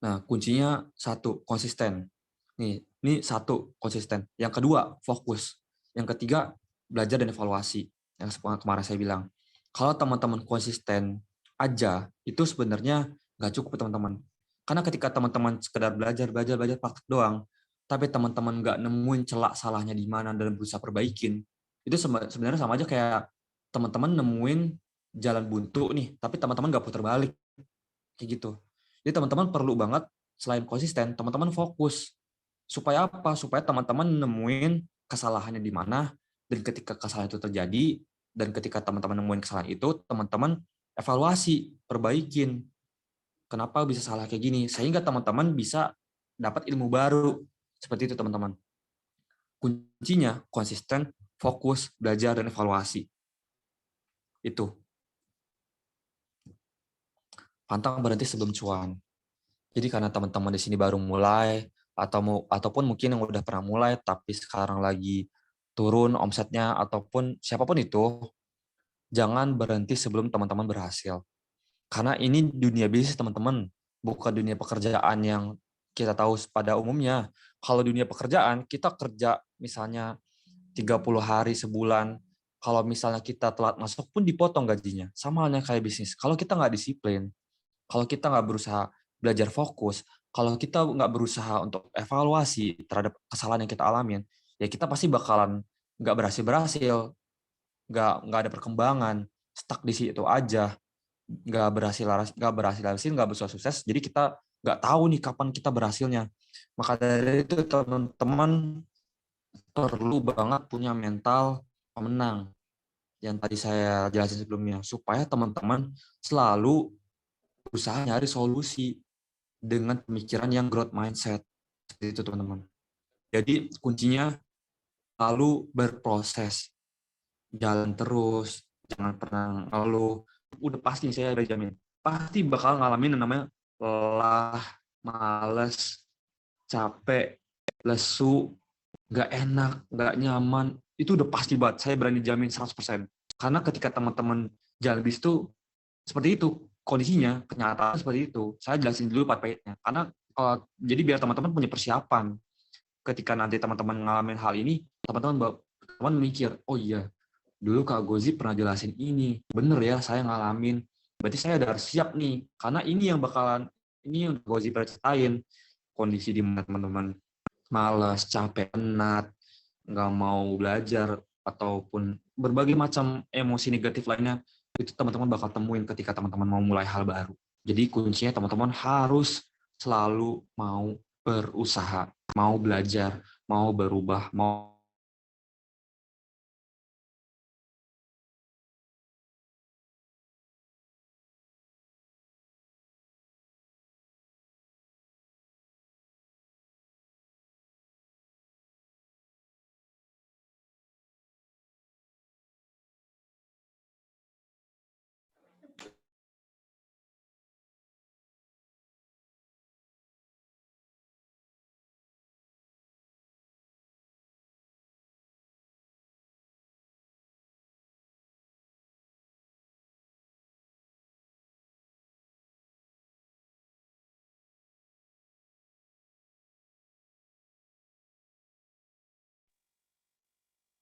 A: Nah, kuncinya satu, konsisten. Ini satu, konsisten. Yang kedua, fokus. Yang ketiga, belajar dan evaluasi. Yang kemarin saya bilang. Kalau teman-teman konsisten aja, itu sebenarnya nggak cukup teman-teman. Karena ketika teman-teman sekedar belajar, praktek doang, tapi teman-teman nggak nemuin celak salahnya di mana dan berusaha perbaikin, itu sebenarnya sama aja kayak teman-teman nemuin jalan buntu nih, tapi teman-teman nggak putar balik. Kayak gitu. Jadi teman-teman perlu banget, selain konsisten, teman-teman fokus. Supaya apa? Supaya teman-teman nemuin kesalahannya di mana, dan ketika kesalahan itu terjadi, dan ketika teman-teman nemuin kesalahan itu, teman-teman evaluasi, perbaikin. Kenapa bisa salah kayak gini? Sehingga teman-teman bisa dapat ilmu baru. Seperti itu teman-teman. Kuncinya konsisten, fokus, belajar, dan evaluasi. Itu. Pantang berhenti sebelum cuan. Jadi karena teman-teman di sini baru mulai, ataupun mungkin yang udah pernah mulai tapi sekarang lagi turun omsetnya, ataupun siapapun itu, jangan berhenti sebelum teman-teman berhasil. Karena ini dunia bisnis teman-teman, bukan dunia pekerjaan yang kita tahu pada umumnya. Kalau dunia pekerjaan, kita kerja misalnya 30 hari sebulan, kalau misalnya kita telat masuk pun dipotong gajinya. Sama halnya kayak bisnis. Kalau kita nggak disiplin, kalau kita nggak berusaha belajar fokus, kalau kita nggak berusaha untuk evaluasi terhadap kesalahan yang kita alamin, ya kita pasti bakalan nggak berhasil, nggak ada perkembangan, stuck di situ aja, nggak berhasil sukses. Jadi kita nggak tahu nih kapan kita berhasilnya. Maka dari itu teman-teman perlu banget punya mental pemenang yang tadi saya jelasin sebelumnya, supaya teman-teman selalu berusaha nyari solusi dengan pemikiran yang growth mindset. Seperti itu teman-teman. Jadi kuncinya lalu berproses, jalan terus, jangan pernah ngeluh. Udah pasti saya udah jamin, pasti bakal ngalamin yang namanya lelah, males, capek, lesu, nggak enak, nggak nyaman. Itu udah pasti banget, saya berani jamin 100%. Karena ketika teman-teman jalan bis itu seperti itu kondisinya, kenyataan seperti itu. Saya jelasin dulu 4 poinnya. Karena jadi biar teman-teman punya persiapan. Ketika nanti teman-teman ngalamin hal ini, teman-teman mikir, oh iya, dulu Kak Gozi pernah jelasin ini. Bener ya, saya ngalamin. Berarti saya udah harus siap nih. Karena ini yang Gozi pernah ceritain. Kondisi di mana teman-teman malas, capek, penat, nggak mau belajar, ataupun berbagai macam emosi negatif lainnya, itu teman-teman bakal temuin ketika teman-teman mau mulai hal baru. Jadi kuncinya teman-teman harus selalu mau berusaha, mau belajar, mau berubah, mau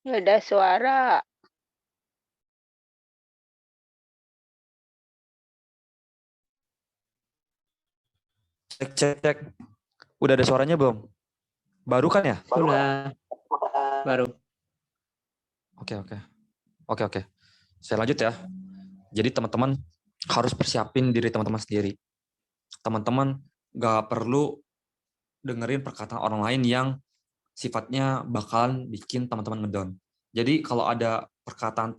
B: Nggak ada suara.
A: cek cek cek. Udah ada suaranya belum? Baru kan ya?
C: Sudah, baru.
A: Oke oke oke oke. Saya lanjut ya. Jadi teman-teman harus persiapin diri teman-teman sendiri. Teman-teman nggak perlu dengerin perkataan orang lain yang sifatnya bakalan bikin teman-teman ngedown. Jadi kalau ada perkataan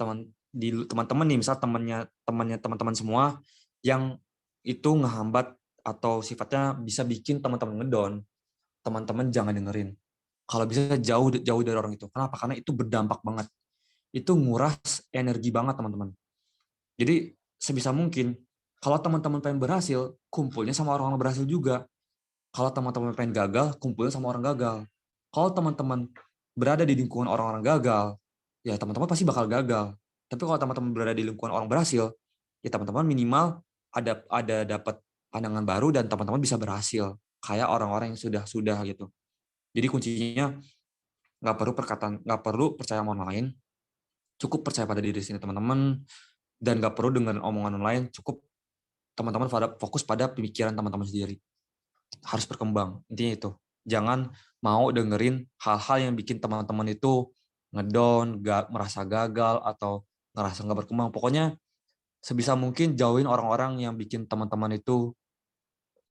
A: di teman-teman nih, misal temannya teman-teman semua yang itu ngehambat atau sifatnya bisa bikin teman-teman ngedown, teman-teman jangan dengerin. Kalau bisa jauh dari orang itu. Kenapa? Karena itu berdampak banget. Itu nguras energi banget, teman-teman. Jadi sebisa mungkin kalau teman-teman pengen berhasil, kumpulnya sama orang-orang berhasil juga. Kalau teman-teman pengen gagal, kumpulnya sama orang gagal. Kalau teman-teman berada di lingkungan orang-orang gagal, ya teman-teman pasti bakal gagal. Tapi kalau teman-teman berada di lingkungan orang berhasil, ya teman-teman minimal ada dapat pandangan baru dan teman-teman bisa berhasil kayak orang-orang yang sudah gitu. Jadi kuncinya nggak perlu percaya sama orang lain, cukup percaya pada diri sendiri teman-teman, dan nggak perlu dengan omongan orang lain, cukup teman-teman fokus pada pemikiran teman-teman sendiri. Harus berkembang, intinya itu. Jangan mau dengerin hal-hal yang bikin teman-teman itu ngedown, merasa gagal, atau ngerasa nggak berkembang. Pokoknya sebisa mungkin jauhin orang-orang yang bikin teman-teman itu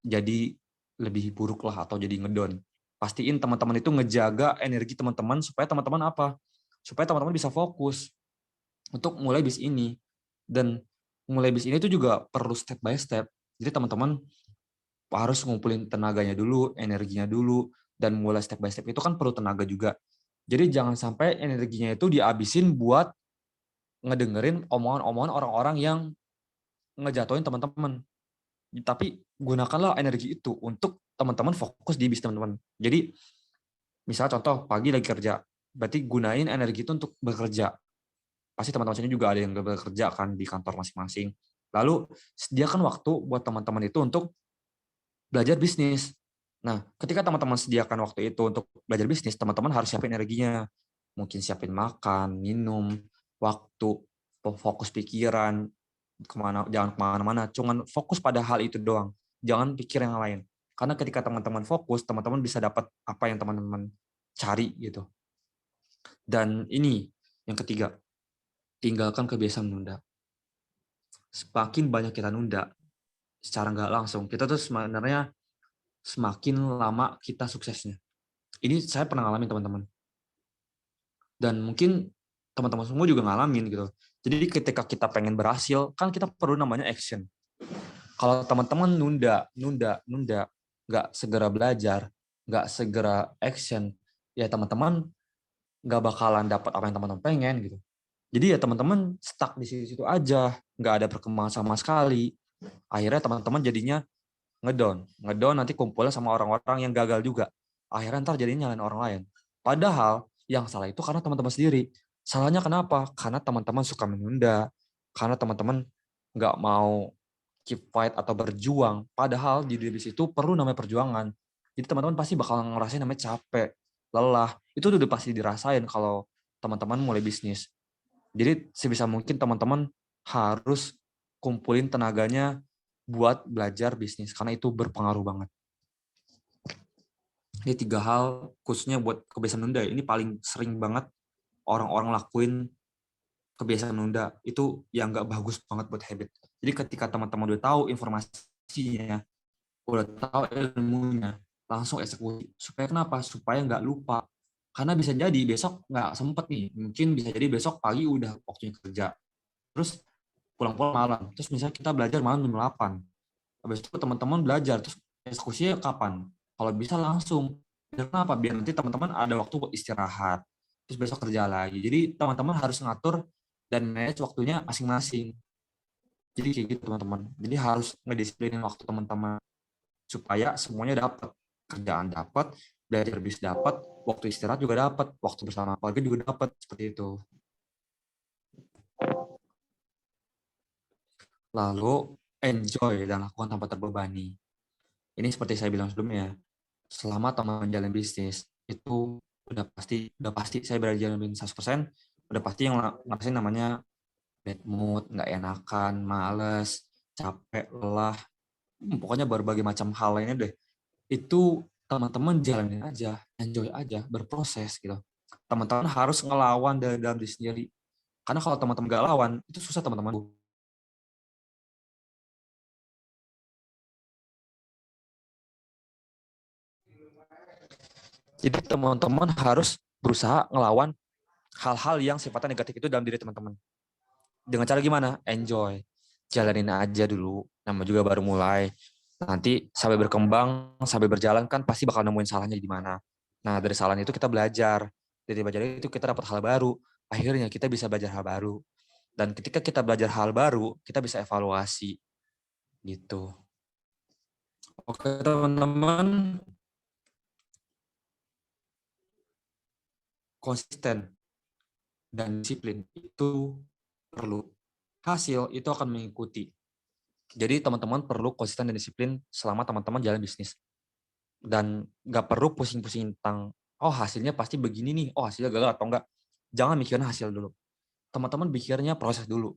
A: jadi lebih buruk lah atau jadi ngedown. Pastiin teman-teman itu ngejaga energi teman-teman supaya teman-teman apa? Supaya teman-teman bisa fokus untuk mulai bis ini. Dan mulai bis ini itu juga perlu step by step. Jadi teman-teman harus ngumpulin tenaganya dulu, energinya dulu, dan mulai step by step itu kan perlu tenaga juga. Jadi jangan sampai energinya itu dihabisin buat ngedengerin omongan-omongan orang-orang yang ngejatuhin teman-teman. Tapi gunakanlah energi itu untuk teman-teman fokus di bisnis teman-teman. Jadi misal contoh pagi lagi kerja, berarti gunain energi itu untuk bekerja. Pasti teman-teman sini juga ada yang bekerja kan di kantor masing-masing. Lalu sediakan waktu buat teman-teman itu untuk belajar bisnis. Nah, ketika teman-teman sediakan waktu itu untuk belajar bisnis, teman-teman harus siapin energinya. Mungkin siapin makan, minum, waktu, fokus pikiran, jangan kemana-mana. Cuman fokus pada hal itu doang. Jangan pikir yang lain. Karena ketika teman-teman fokus, teman-teman bisa dapat apa yang teman-teman cari gitu. Dan ini yang ketiga, tinggalkan kebiasaan menunda. Semakin banyak kita nunda, secara nggak langsung, kita tuh sebenarnya semakin lama kita suksesnya. Ini saya pernah ngalamin teman-teman. Dan mungkin teman-teman semua juga ngalamin gitu. Jadi ketika kita pengen berhasil, kan kita perlu namanya action. Kalau teman-teman nunda, nggak segera belajar, nggak segera action, ya teman-teman nggak bakalan dapat apa yang teman-teman pengen gitu. Jadi ya teman-teman stuck di situ aja, nggak ada perkembangan sama sekali. Akhirnya teman-teman jadinya ngedown nanti kumpulnya sama orang-orang yang gagal juga. Akhirnya ntar jadinya nyalain orang lain. Padahal yang salah itu karena teman-teman sendiri. Salahnya kenapa? Karena teman-teman suka menunda, karena teman-teman nggak mau keep fight atau berjuang. Padahal di diri itu perlu namanya perjuangan. Jadi teman-teman pasti bakal ngerasain namanya capek, lelah. Itu udah pasti dirasain kalau teman-teman mulai bisnis. Jadi sebisa mungkin teman-teman harus kumpulin tenaganya buat belajar bisnis karena itu berpengaruh banget. Ini 3 hal khususnya buat kebiasaan menunda. Ini paling sering banget orang-orang lakuin kebiasaan menunda. Itu yang nggak bagus banget buat habit. Jadi ketika teman-teman udah tahu informasinya, udah tahu ilmunya, langsung eksekusi. Supaya kenapa? Supaya nggak lupa. Karena bisa jadi besok nggak sempet nih. Mungkin bisa jadi besok pagi udah waktunya kerja. Terus pulang-pulang malam. Terus misalnya kita belajar malam jam 8. Habis itu teman-teman belajar. Terus eksekusinya kapan? Kalau bisa langsung. Kenapa? Biar nanti teman-teman ada waktu buat istirahat. Terus besok kerja lagi. Jadi teman-teman harus ngatur dan manage waktunya masing-masing. Jadi kayak gitu teman-teman. Jadi harus ngedisiplinin waktu teman-teman supaya semuanya dapat. Kerjaan dapat, belajar bis dapat, waktu istirahat juga dapat, waktu bersama keluarga juga dapat, seperti itu. Lalu enjoy dan lakukan tanpa terbebani. Ini seperti saya bilang sebelumnya, selama teman jalan bisnis itu udah pasti saya berada jalan bisnis 100%, udah pasti yang ngerasain namanya bad mood, nggak enakan, males, capek, lelah, pokoknya berbagai macam hal lainnya deh. Itu teman-teman jalanin aja, enjoy aja, berproses gitu. Teman-teman harus ngelawan dari dalam diri sendiri. Karena kalau teman-teman gak lawan, itu susah teman-teman. Jadi teman-teman harus berusaha ngelawan hal-hal yang sifatnya negatif itu dalam diri teman-teman. Dengan cara gimana? Enjoy. Jalanin aja dulu. Nama juga baru mulai. Nanti sampai berkembang, sampai berjalan kan pasti bakal nemuin salahnya di mana. Nah, dari kesalahan itu kita belajar. Dari belajar itu kita dapat hal baru. Akhirnya kita bisa belajar hal baru. Dan ketika kita belajar hal baru, kita bisa evaluasi. Gitu. Oke, teman-teman. Konsisten dan disiplin itu perlu. Hasil itu akan mengikuti. Jadi teman-teman perlu konsisten dan disiplin selama teman-teman jalan bisnis. Dan nggak perlu pusing-pusing tentang, oh hasilnya pasti begini nih, oh hasilnya gagal atau enggak. Jangan mikirin hasil dulu. Teman-teman pikirnya proses dulu.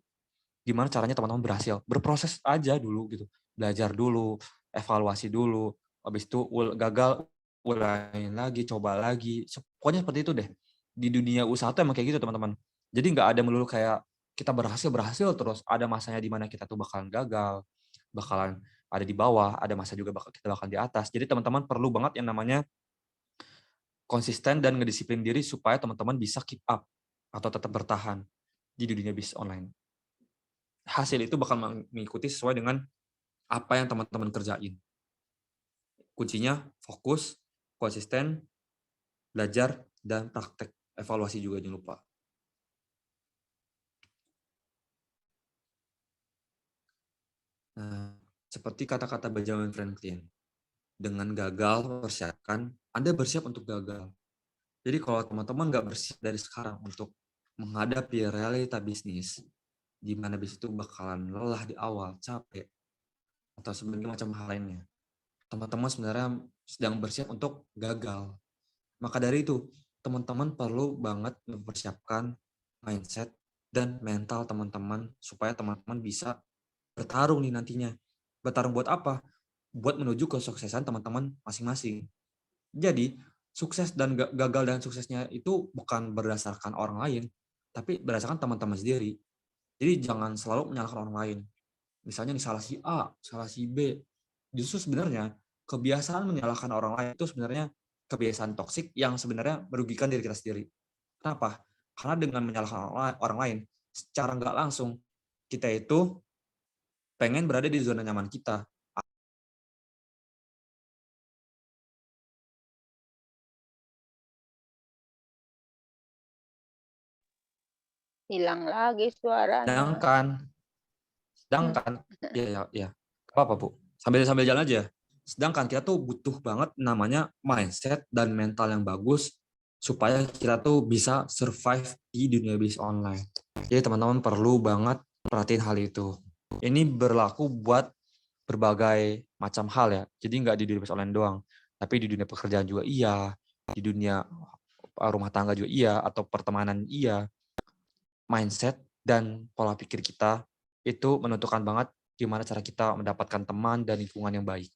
A: Gimana caranya teman-teman berhasil? Berproses aja dulu gitu. Belajar dulu, evaluasi dulu. Habis itu gagal, ulangin lagi, coba lagi. Pokoknya seperti itu deh. Di dunia usaha tuh emang kayak gitu teman-teman. Jadi nggak ada melulu kayak kita berhasil terus. Ada masanya di mana kita tuh bakalan gagal, bakalan ada di bawah, ada masa juga kita bakal di atas. Jadi teman-teman perlu banget yang namanya konsisten dan ngedisiplin diri supaya teman-teman bisa keep up atau tetap bertahan di dunia bisnis online. Hasil itu bakal mengikuti sesuai dengan apa yang teman-teman kerjain. Kuncinya fokus, konsisten, belajar, dan praktek. Evaluasi juga jangan lupa. Nah, seperti kata-kata Benjamin Franklin, dengan gagal persiapkan, Anda bersiap untuk gagal. Jadi kalau teman-teman nggak bersiap dari sekarang untuk menghadapi realita bisnis, di mana bisnis itu bakalan lelah di awal, capek, atau sebagainya macam hal lainnya, teman-teman sebenarnya sedang bersiap untuk gagal. Maka dari itu, teman-teman perlu banget mempersiapkan mindset dan mental teman-teman supaya teman-teman bisa bertarung nih nantinya. Bertarung buat apa? Buat menuju kesuksesan teman-teman masing-masing. Jadi, sukses dan gagal dan suksesnya itu bukan berdasarkan orang lain, tapi berdasarkan teman-teman sendiri. Jadi jangan selalu menyalahkan orang lain. Misalnya nih salah si A, salah si B. Justru sebenarnya kebiasaan menyalahkan orang lain itu sebenarnya kebiasaan toksik yang sebenarnya merugikan diri kita sendiri. Kenapa? Karena dengan menyalahkan orang lain, secara nggak langsung kita itu pengen berada di zona nyaman kita.
B: Hilang lagi suaranya.
A: Sedangkan, ya, apa Bu? Sambil jalan aja. Sedangkan kita tuh butuh banget namanya mindset dan mental yang bagus supaya kita tuh bisa survive di dunia bisnis online. Jadi teman-teman perlu banget perhatiin hal itu. Ini berlaku buat berbagai macam hal ya. Jadi nggak di dunia bisnis online doang, tapi di dunia pekerjaan juga iya, di dunia rumah tangga juga iya, atau pertemanan iya. Mindset dan pola pikir kita itu menentukan banget gimana cara kita mendapatkan teman dan lingkungan yang baik,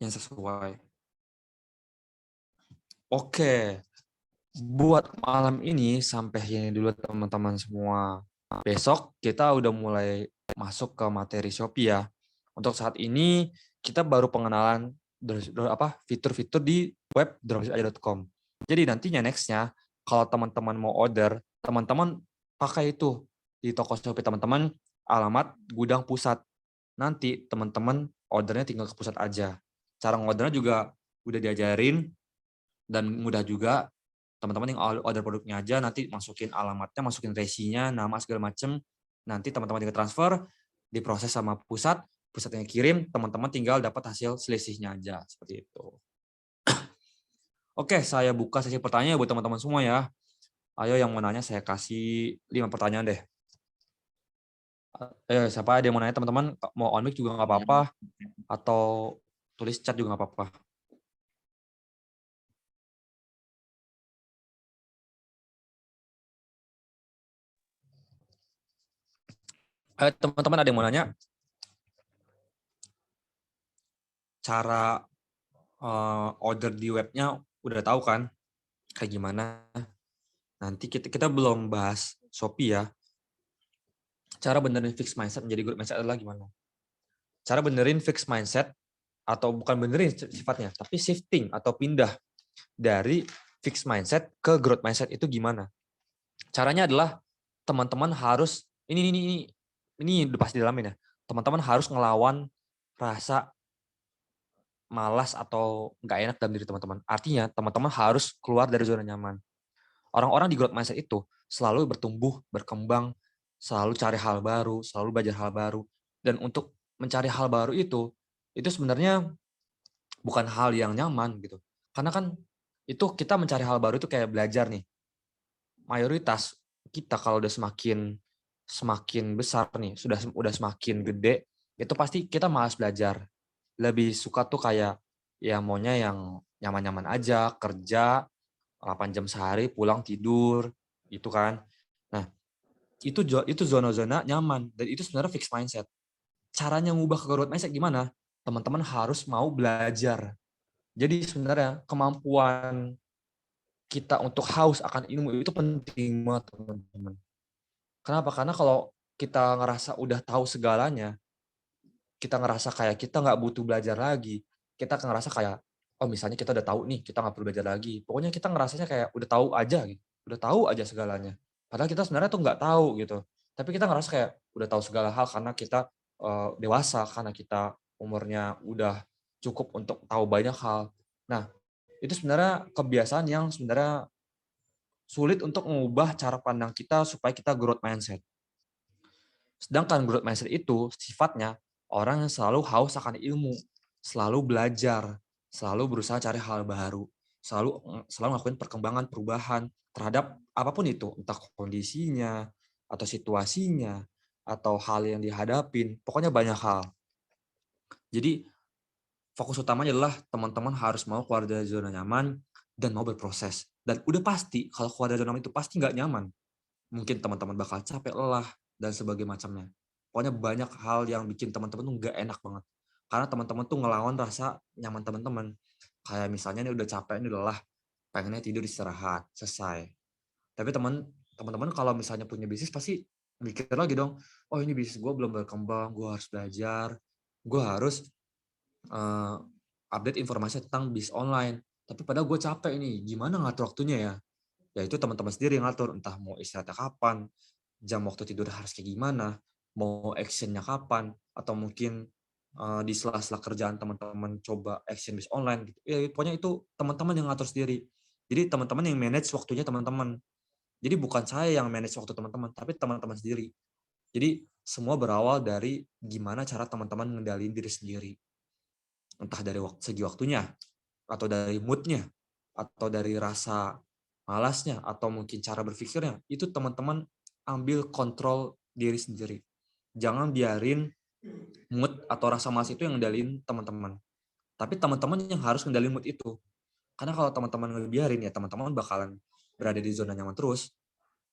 A: yang sesuai. Oke, buat malam ini sampai ini dulu teman-teman semua. Besok kita udah mulai masuk ke materi Shopee ya. Untuk saat ini kita baru pengenalan fitur-fitur di web dropshipaja.com. Jadi nantinya nextnya kalau teman-teman mau order, teman-teman pakai itu di toko Shopee teman-teman alamat gudang pusat. Nanti teman-teman ordernya tinggal ke pusat aja. Cara ngordernya juga udah diajarin dan mudah juga. Teman-teman yang order produknya aja nanti masukin alamatnya, masukin resinya, nama segala macem. Nanti teman-teman tinggal transfer, diproses sama pusatnya kirim, teman-teman tinggal dapat hasil selisihnya aja seperti itu. Oke, saya buka sesi pertanyaan buat teman-teman semua ya. Ayo yang mau nanya saya kasih 5 pertanyaan deh. Siapa ada yang mau nanya teman-teman, mau on mic juga nggak apa-apa, atau tulis chat juga nggak apa-apa. Teman-teman ada yang mau nanya? Cara order di webnya udah tahu kan kayak gimana? Nanti kita belum bahas Shopee ya. Cara benerin fixed mindset menjadi growth mindset adalah gimana? Cara benerin fixed mindset atau bukan benerin sifatnya, tapi shifting atau pindah dari fixed mindset ke growth mindset itu gimana? Caranya adalah teman-teman harus ini udah pasti dalamin ya. Teman-teman harus ngelawan rasa malas atau nggak enak dalam diri teman-teman. Artinya teman-teman harus keluar dari zona nyaman. Orang-orang di growth mindset itu selalu bertumbuh, berkembang, selalu cari hal baru, selalu belajar hal baru. Dan untuk mencari hal baru itu sebenarnya bukan hal yang nyaman gitu. Karena kan itu kita mencari hal baru itu kayak belajar nih. Mayoritas kita kalau udah semakin besar nih, udah semakin gede, itu pasti kita malas belajar. Lebih suka tuh kayak ya maunya yang nyaman-nyaman aja, kerja 8 jam sehari, pulang tidur, gitu kan. Nah, itu zona-zona nyaman dan itu sebenarnya fixed mindset. Caranya ngubah ke growth mindset gimana? Teman-teman harus mau belajar. Jadi sebenarnya kemampuan kita untuk haus akan ilmu itu penting banget, teman-teman. Kenapa? Karena kalau kita ngerasa udah tahu segalanya, kita ngerasa kayak kita nggak butuh belajar lagi. Kita ngerasa kayak, oh misalnya kita udah tahu nih, kita nggak perlu belajar lagi. Pokoknya kita ngerasanya kayak udah tahu aja gitu. Udah tahu aja segalanya. Padahal kita sebenarnya tuh nggak tahu gitu. Tapi kita ngerasa kayak udah tahu segala hal karena kita dewasa, karena kita umurnya udah cukup untuk tahu banyak hal. Nah, itu sebenarnya kebiasaan yang sebenarnya sulit untuk mengubah cara pandang kita supaya kita growth mindset. Sedangkan growth mindset itu sifatnya orang yang selalu haus akan ilmu, selalu belajar, selalu berusaha cari hal baru, selalu ngelakuin perkembangan, perubahan terhadap apapun itu, entah kondisinya, atau situasinya, atau hal yang dihadapin, pokoknya banyak hal. Jadi fokus utamanya adalah teman-teman harus mau keluar dari zona nyaman dan mau berproses. Dan udah pasti kalau keluar dari zona nyaman itu pasti nggak nyaman. Mungkin teman-teman bakal capek, lelah, dan sebagainya macamnya. Pokoknya banyak hal yang bikin teman-teman tuh nggak enak banget. Karena teman-teman tuh ngelawan rasa nyaman teman-teman. Kayak misalnya ini udah capek, ini lelah, pengennya tidur istirahat, selesai. Tapi teman-teman kalau misalnya punya bisnis pasti mikir lagi dong, oh ini bisnis gue belum berkembang, gue harus belajar, gue harus update informasi tentang bisnis online. Tapi padahal gue capek nih, gimana ngatur waktunya ya? Ya itu teman-teman sendiri yang ngatur, entah mau istirahatnya kapan, jam waktu tidur harus kayak gimana, mau action-nya kapan, atau mungkin di sela-sela kerjaan teman-teman coba action based online gitu. Ya pokoknya itu teman-teman yang ngatur sendiri. Jadi teman-teman yang manage waktunya teman-teman. Jadi bukan saya yang manage waktu teman-teman, tapi teman-teman sendiri. Jadi semua berawal dari gimana cara teman-teman ngendaliin diri sendiri. Entah dari segi waktunya, atau dari mood-nya, atau dari rasa malasnya, atau mungkin cara berpikirnya, itu teman-teman ambil kontrol diri sendiri. Jangan biarin mood atau rasa malas itu yang ngendalin teman-teman. Tapi teman-teman yang harus ngendalin mood itu. Karena kalau teman-teman ngebiarin, ya teman-teman bakalan berada di zona nyaman terus.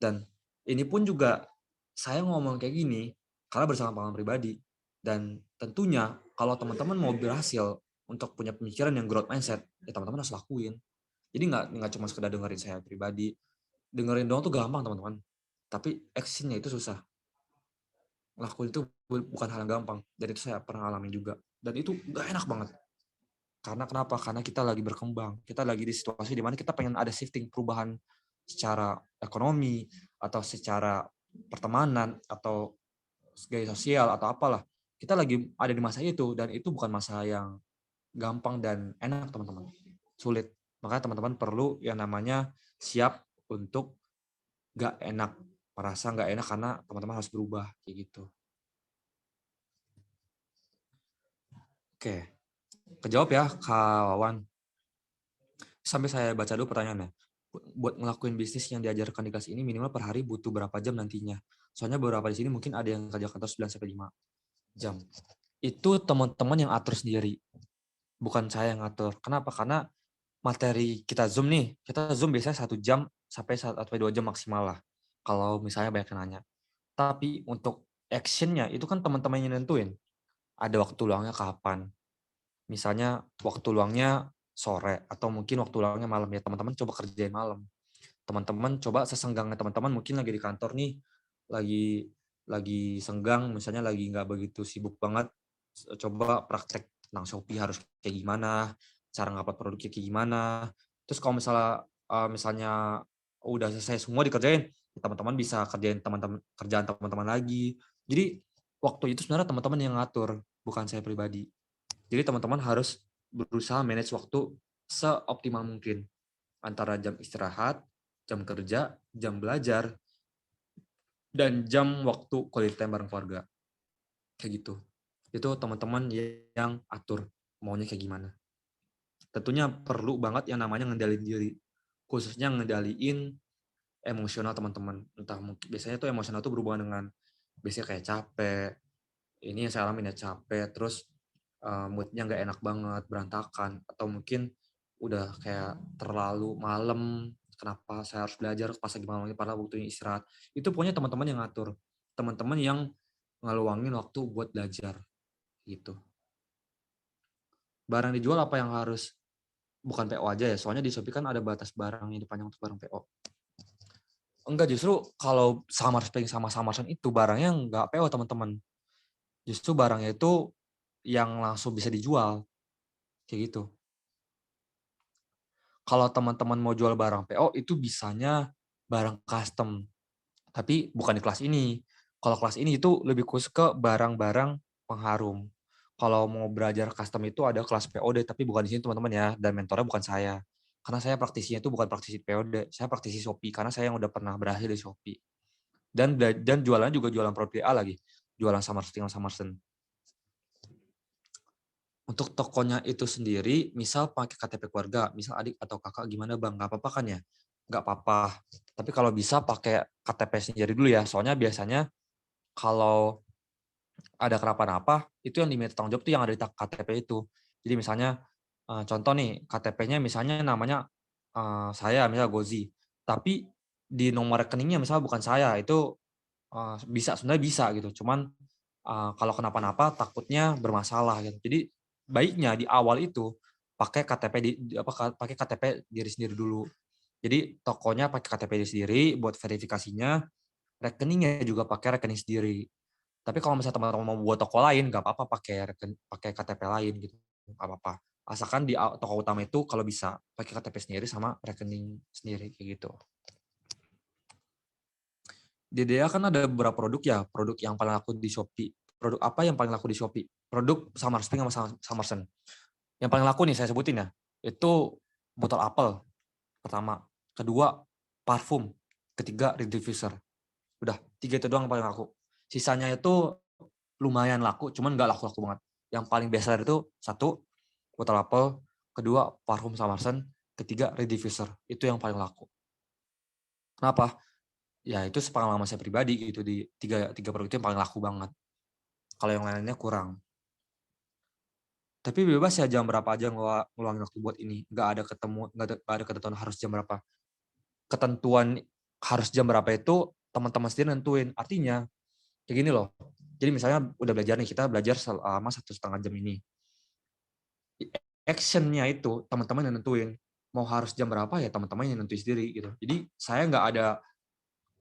A: Dan ini pun juga saya ngomong kayak gini karena bersama pengalaman pribadi. Dan tentunya kalau teman-teman mau berhasil untuk punya pemikiran yang growth mindset, ya teman-teman harus lakuin. Jadi nggak cuma sekedar dengerin saya pribadi. Dengerin doang tuh gampang teman-teman. Tapi actionnya itu susah. Lakuin itu bukan hal yang gampang. Dan itu saya pernah alami juga. Dan itu nggak enak banget. Karena kenapa? Karena kita lagi berkembang. Kita lagi di situasi di mana kita pengen ada shifting perubahan secara ekonomi, atau secara pertemanan, atau gaya sosial, atau apalah. Kita lagi ada di masa itu, dan itu bukan masa yang gampang dan enak, teman-teman. Sulit. Makanya teman-teman perlu yang namanya siap untuk nggak enak. Merasa nggak enak karena teman-teman harus berubah. Kayak gitu. Oke. Kejawab ya, Kak Wawan. Sampai saya baca dulu pertanyaannya. Buat ngelakuin bisnis yang diajarkan di kelas ini minimal per hari butuh berapa jam nantinya? Soalnya beberapa di sini mungkin ada yang kerja kantor 9-5 jam. Itu teman-teman yang atur sendiri. Bukan saya yang ngatur. Kenapa? Karena materi kita Zoom nih, kita Zoom biasanya 1 jam sampai 2 jam maksimal lah. Kalau misalnya banyak yang nanya. Tapi untuk action-nya itu kan teman-teman yang nentuin. Ada waktu luangnya kapan. Misalnya waktu luangnya sore atau mungkin waktu luangnya malam, ya teman-teman coba kerjain malam. Teman-teman coba sesenggangnya teman-teman mungkin lagi di kantor nih, lagi senggang, misalnya lagi nggak begitu sibuk banget, coba praktek tentang Shopee harus kayak gimana, cara ngupload produknya kayak gimana. Terus kalau misalnya udah selesai semua dikerjain, teman-teman bisa kerjaan teman-teman lagi. Jadi waktu itu sebenarnya teman-teman yang ngatur, bukan saya pribadi. Jadi teman-teman harus berusaha manage waktu seoptimal mungkin antara jam istirahat, jam kerja, jam belajar, dan jam waktu quality time bareng keluarga. Kayak gitu. Itu teman-teman yang atur maunya kayak gimana. Tentunya perlu banget yang namanya ngendaliin diri. Khususnya ngendaliin emosional teman-teman. Entah mungkin biasanya tuh emosional tuh berhubungan dengan biasanya kayak capek. Ini yang saya alamin ya, capek, terus mood-nya nggak enak banget, berantakan, atau mungkin udah kayak terlalu malam, kenapa saya harus belajar pas lagi malam ini padahal waktunya istirahat. Itu pokoknya teman-teman yang ngatur. Teman-teman yang ngeluangin waktu buat belajar gitu. Barang dijual apa yang harus bukan PO aja ya, soalnya di Shopee kan ada batas barang yang dipanjang untuk barang PO. Enggak, justru kalau Summer Spring sama Summer Sun itu barangnya enggak PO teman-teman. Justru barangnya itu yang langsung bisa dijual. Kayak gitu. Kalau teman-teman mau jual barang PO itu bisanya barang custom. Tapi bukan di kelas ini. Kalau kelas ini itu lebih khusus ke barang-barang pengharum. Kalau mau belajar custom itu ada kelas POD, tapi bukan di sini teman-teman ya. Dan mentornya bukan saya. Karena saya praktisinya itu bukan praktisi POD, saya praktisi Shopee. Karena saya yang udah pernah berhasil di Shopee. Dan jualannya juga jualan produk A lagi. Jualan Summerson. Untuk tokonya itu sendiri, misal pakai KTP keluarga, misal adik atau kakak gimana bang, nggak apa-apa kan ya? Nggak apa-apa. Tapi kalau bisa pakai KTP sendiri dulu ya, soalnya biasanya kalau ada kenapa-napa, itu yang diminta tanggung jawab tuh yang ada di KTP itu. Jadi misalnya, contoh nih, KTP-nya misalnya namanya saya, misalnya Gozi, tapi di nomor rekeningnya misalnya bukan saya, itu sebenarnya bisa gitu. Cuman kalau kenapa-napa takutnya bermasalah gitu. Jadi baiknya di awal itu pakai KTP pakai KTP diri sendiri dulu. Jadi tokonya pakai KTP diri sendiri buat verifikasinya, rekeningnya juga pakai rekening sendiri. Tapi kalau misalnya teman-teman mau buat toko lain, nggak apa-apa pakai KTP lain gitu, nggak apa-apa. Asalkan di toko utama itu kalau bisa pakai KTP sendiri sama rekening sendiri kayak gitu. Di DEA kan ada beberapa produk ya, produk yang paling laku di Shopee. Produk apa yang paling laku di Shopee? Produk Summer Spring sama Summerson. Yang paling laku nih saya sebutin ya, itu botol apel pertama, kedua parfum, ketiga Reed diffuser. Udah, 3 itu doang yang paling laku. Sisanya itu lumayan laku, cuman nggak laku-laku banget. Yang paling besar itu satu botol apel, kedua parfum Summerson, ketiga Reed diffuser. Itu yang paling laku. Kenapa? Ya itu sepengalaman saya pribadi gitu, di tiga produk itu yang paling laku banget. Kalau yang lainnya kurang. Tapi bebas ya jam berapa aja ngeluangin waktu buat ini. Nggak ada ketentuan harus jam berapa. Ketentuan harus jam berapa itu teman-teman sendiri nentuin. Artinya kayak gini loh. Jadi misalnya udah belajar nih, kita belajar selama 1,5 jam ini. Action-nya itu teman-teman yang nentuin. Mau harus jam berapa ya teman-teman yang nentuin sendiri gitu. Jadi saya nggak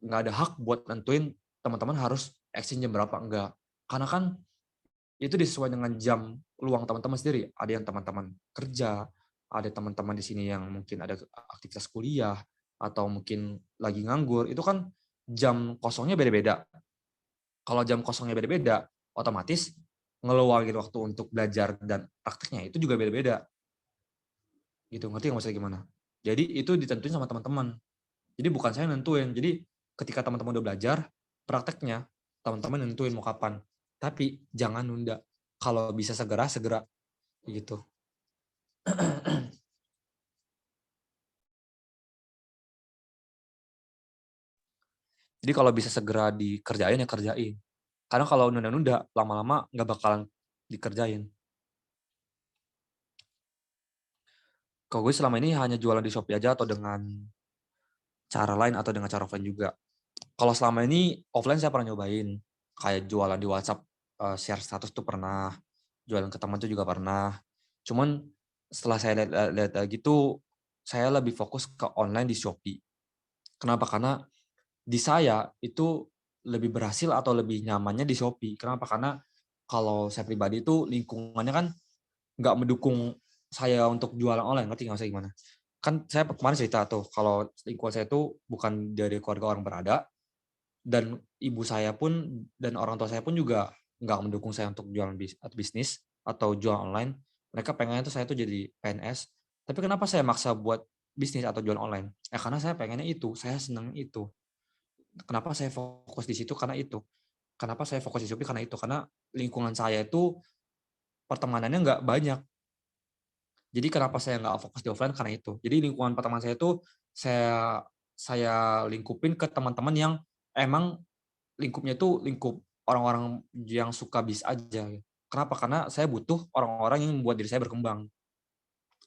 A: ada hak buat nentuin teman-teman harus action jam berapa, enggak. Karena kan itu disesuaikan dengan jam luang teman-teman sendiri. Ada yang teman-teman kerja, ada teman-teman di sini yang mungkin ada aktivitas kuliah, atau mungkin lagi nganggur. Itu kan jam kosongnya beda-beda. Kalau jam kosongnya beda-beda, otomatis ngeluangin waktu untuk belajar dan prakteknya itu juga beda-beda. Gitu, ngerti nggak maksudnya gimana? Jadi itu ditentuin sama teman-teman. Jadi bukan saya nentuin. Jadi ketika teman-teman udah belajar, prakteknya teman-teman nentuin mau kapan. Tapi jangan nunda. Kalau bisa segera gitu. Jadi kalau bisa segera dikerjain ya kerjain. Karena kalau nunda-nunda, lama-lama nggak bakalan dikerjain. Kalau gue selama ini hanya jualan di Shopee aja atau dengan cara lain atau dengan cara offline juga. Kalau selama ini offline saya pernah nyobain. Kayak jualan di WhatsApp, share status tuh pernah. Jualan ke teman tuh juga pernah. Cuman setelah saya lihat lagi tuh, saya lebih fokus ke online di Shopee. Kenapa? Karena di saya itu lebih berhasil atau lebih nyamannya di Shopee. Kenapa? Karena kalau saya pribadi itu lingkungannya kan nggak mendukung saya untuk jualan online, ngerti nggak saya gimana? kan saya kemarin cerita tuh kalau lingkungan saya itu bukan dari keluarga orang berada, dan ibu saya pun dan orang tua saya pun juga nggak mendukung saya untuk jualan bisnis atau jual online. Mereka pengennya tuh saya tuh jadi PNS. Tapi kenapa saya maksa buat bisnis atau jual online? Karena saya pengennya itu, saya senang itu. Kenapa saya fokus di situ? Karena itu. Kenapa saya fokus di Shopee? Karena itu. Karena lingkungan saya itu pertemanannya nggak banyak. Jadi kenapa saya nggak fokus di offline? Karena itu. Jadi lingkungan pertemanan saya itu saya saya lingkupin ke teman-teman yang emang lingkupnya itu lingkup orang-orang yang suka bis aja. Kenapa? Karena saya butuh orang-orang yang membuat diri saya berkembang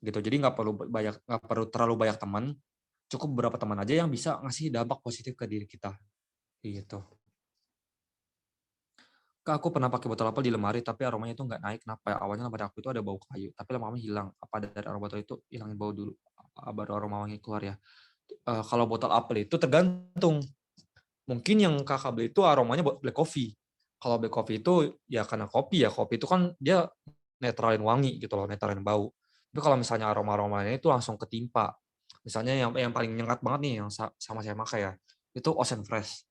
A: gitu. Jadi nggak perlu terlalu banyak teman, cukup beberapa teman aja yang bisa ngasih dampak positif ke diri kita gitu. Kak, aku pernah pakai botol apel di lemari tapi aromanya itu nggak naik. Kenapa ya? Awalnya lemari aku itu ada bau kayu, tapi lama-lama hilang. Apa dari aroma botol itu hilangin bau dulu, baru aroma wangi keluar ya? Kalau botol apel itu tergantung. Mungkin yang Kakak beli itu aromanya black coffee. Kalau black coffee itu ya karena kopi ya, kopi itu kan dia netralin wangi gitu loh, netralin bau. Tapi kalau misalnya aroma-aromanya itu langsung ketimpa. Misalnya yang paling nyengat banget nih yang sama saya pakai ya, itu Ocean Fresh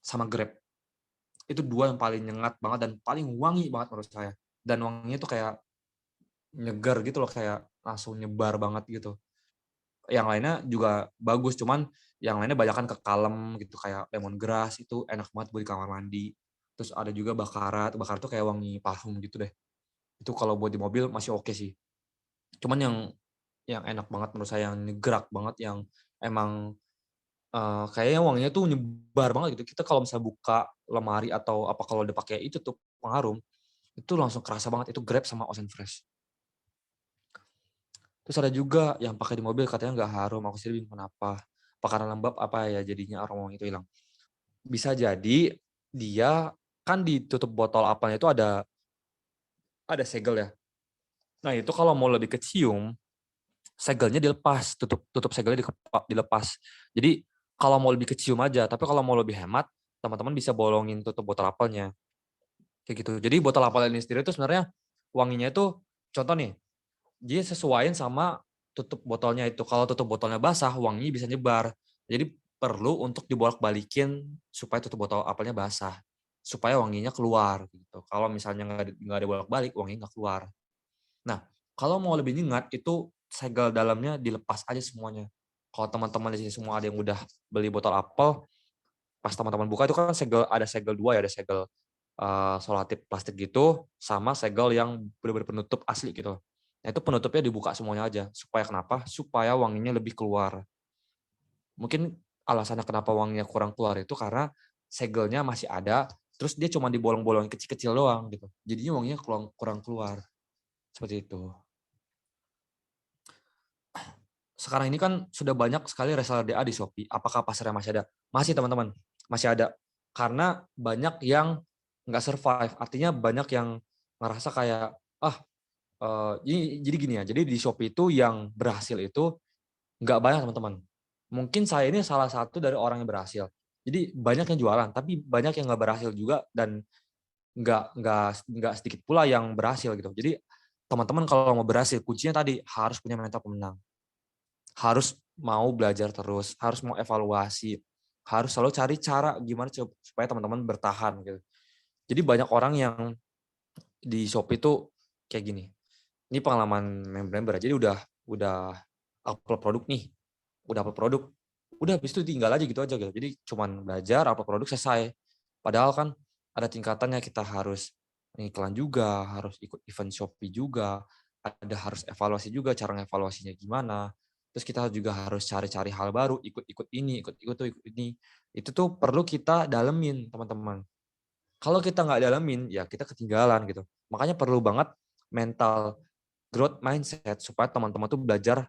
A: sama Grape. Itu dua yang paling nyengat banget dan paling wangi banget menurut saya. Dan wanginya itu kayak nyegar gitu loh, kayak langsung nyebar banget gitu. Yang lainnya juga bagus, cuman yang lainnya banyakan ke kalem gitu, kayak lemongrass itu enak banget buat di kamar mandi. Terus ada juga bakarat tuh kayak wangi parfum gitu deh. Itu kalau buat di mobil masih oke sih. Cuman yang enak banget menurut saya, yang ngegerak banget, yang emang, kayaknya wanginya tuh nyebar banget gitu. Kita kalau misalnya buka lemari atau apa, kalau udah pakai itu tuh pengharum, itu langsung kerasa banget, itu Grape sama Ocean Fresh. Terus ada juga yang pakai di mobil katanya nggak harum, aku sendiri bingung kenapa. Apa karena lembab, apa ya jadinya aroma itu hilang. Bisa jadi dia kan di tutup botol apelnya itu ada segel ya. Nah itu kalau mau lebih kecium, segelnya dilepas, tutup segelnya dilepas. Jadi kalau mau lebih kecium aja, tapi kalau mau lebih hemat, teman-teman bisa bolongin tutup botol apelnya, kayak gitu. Jadi botol apel ini sendiri itu sebenarnya wanginya itu, contoh nih, dia sesuaiin sama tutup botolnya itu. Kalau tutup botolnya basah, wanginya bisa nyebar. Jadi perlu untuk dibolak-balikin supaya tutup botol apelnya basah, supaya wanginya keluar gitu. Kalau misalnya nggak dibolak-balik, wanginya nggak keluar. Nah, kalau mau lebih nyengat itu segel dalamnya dilepas aja semuanya. Kalau teman-teman di sini semua ada yang udah beli botol apel, pas teman-teman buka itu kan ada segel dua ya, ada segel selotip plastik gitu, sama segel yang benar-benar penutup asli gitu. Nah itu penutupnya dibuka semuanya aja. Supaya kenapa? Supaya wanginya lebih keluar. Mungkin alasannya kenapa wanginya kurang keluar itu karena segelnya masih ada, terus dia cuma dibolong-bolongin kecil-kecil doang gitu. Jadinya wanginya kurang keluar. Seperti itu. Sekarang ini kan sudah banyak sekali reseller DA di Shopee. Apakah pasarnya masih ada? Masih teman-teman, masih ada. Karena banyak yang nggak survive. Artinya banyak yang ngerasa kayak, jadi gini ya, jadi di Shopee itu yang berhasil itu nggak banyak teman-teman. Mungkin saya ini salah satu dari orang yang berhasil. Jadi banyak yang jualan, tapi banyak yang nggak berhasil juga dan nggak sedikit pula yang berhasil gitu. Jadi teman-teman kalau mau berhasil, kuncinya tadi harus punya mental pemenang. Harus mau belajar terus, harus mau evaluasi, harus selalu cari cara gimana supaya teman-teman bertahan gitu. Jadi banyak orang yang di Shopee itu kayak gini. Ini pengalaman member. Jadi udah upload produk nih, udah upload produk, udah habis itu tinggal aja gitu aja gitu. Jadi cuman belajar, upload produk, selesai. Padahal kan ada tingkatannya, kita harus iklan juga, harus ikut event Shopee juga, harus evaluasi juga, cara ngevaluasinya gimana. Terus kita juga harus cari-cari hal baru, ikut ini, ikut ini. Itu tuh perlu kita dalemin, teman-teman. Kalau kita nggak dalemin, ya kita ketinggalan gitu. Makanya perlu banget mental growth mindset supaya teman-teman tuh belajar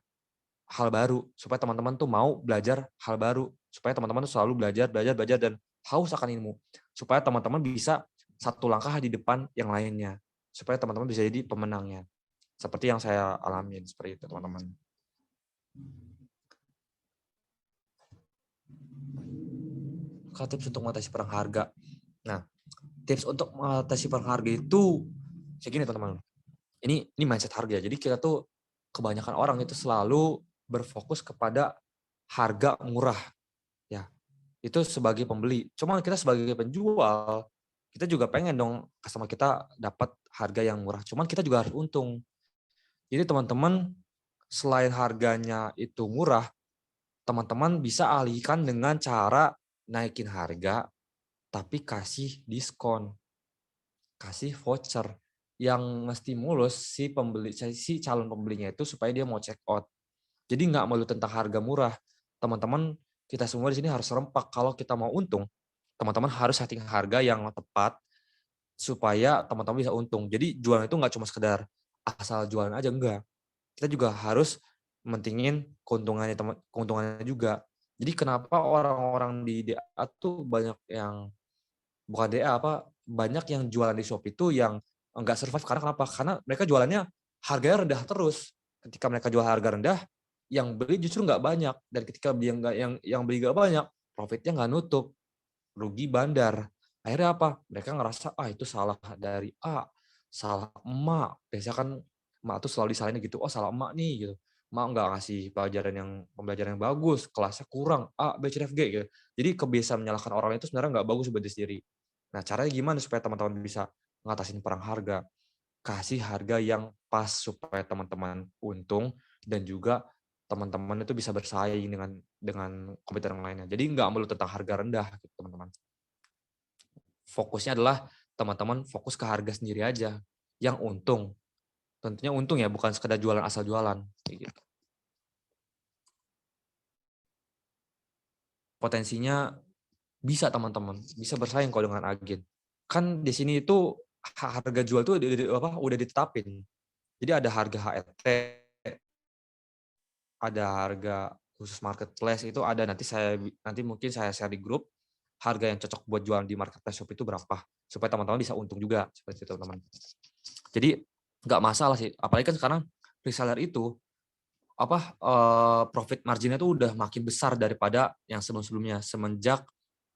A: hal baru, supaya teman-teman tuh mau belajar hal baru, supaya teman-teman tuh selalu belajar dan haus akan ilmu, supaya teman-teman bisa satu langkah di depan yang lainnya, supaya teman-teman bisa jadi pemenangnya. Seperti yang saya alamin, seperti itu teman-teman. Tips untuk mengatasi perang harga. Nah, tips untuk mengatasi perang harga itu segini teman-teman. Ini mindset harga. Jadi kita tuh kebanyakan orang itu selalu berfokus kepada harga murah ya. Itu sebagai pembeli. Cuman kita sebagai penjual, kita juga pengen dong customer kita dapat harga yang murah. Cuman kita juga harus untung. Jadi teman-teman selain harganya itu murah, teman-teman bisa alihkan dengan cara naikin harga tapi kasih diskon, kasih voucher yang ngestimulus si pembeli, si calon pembelinya itu supaya dia mau check out. Jadi nggak melulu tentang harga murah. Teman-teman, kita semua di sini harus serempak. Kalau kita mau untung, teman-teman harus setting harga yang tepat supaya teman-teman bisa untung. Jadi jualan itu nggak cuma sekedar asal jualan aja, enggak. Kita juga harus mentingin keuntungannya juga. Jadi kenapa orang-orang di DA tuh banyak yang bukan DA banyak yang jualan di Shopee itu yang enggak survive karena kenapa? Karena mereka jualannya harganya rendah terus. Ketika mereka jual harga rendah, yang beli justru nggak banyak, dan ketika yang beli nggak banyak, profitnya nggak nutup, rugi bandar. Akhirnya apa? Mereka ngerasa itu salah dari A, salah emak. Biasanya kan emak tuh selalu disalahin gitu, salah emak nih gitu. Emak nggak ngasih pembelajaran yang bagus, kelasnya kurang A, B, C, D, F, G gitu. Jadi kebiasaan menyalahkan orang itu sebenarnya nggak bagus buat diri sendiri. Nah, caranya gimana supaya teman-teman bisa ngatasin perang harga? Kasih harga yang pas supaya teman-teman untung dan juga teman-teman itu bisa bersaing dengan kompetitor yang lainnya. Jadi nggak melulu tentang harga rendah gitu, teman-teman. Fokusnya adalah teman-teman fokus ke harga sendiri aja yang untung. Tentunya untung ya, bukan sekedar jualan asal jualan kayak gitu. Potensinya bisa teman-teman, bisa bersaing kalau dengan agen. Kan di sini itu harga jual tuh udah ditetapin. Jadi ada harga HRT, ada harga khusus marketplace, itu ada, nanti mungkin saya share di grup harga yang cocok buat jualan di marketplace Shopee itu berapa supaya teman-teman bisa untung juga seperti itu, teman. Jadi nggak masalah sih, apalagi kan sekarang reseller itu profit marginnya tuh udah makin besar daripada yang sebelum-sebelumnya semenjak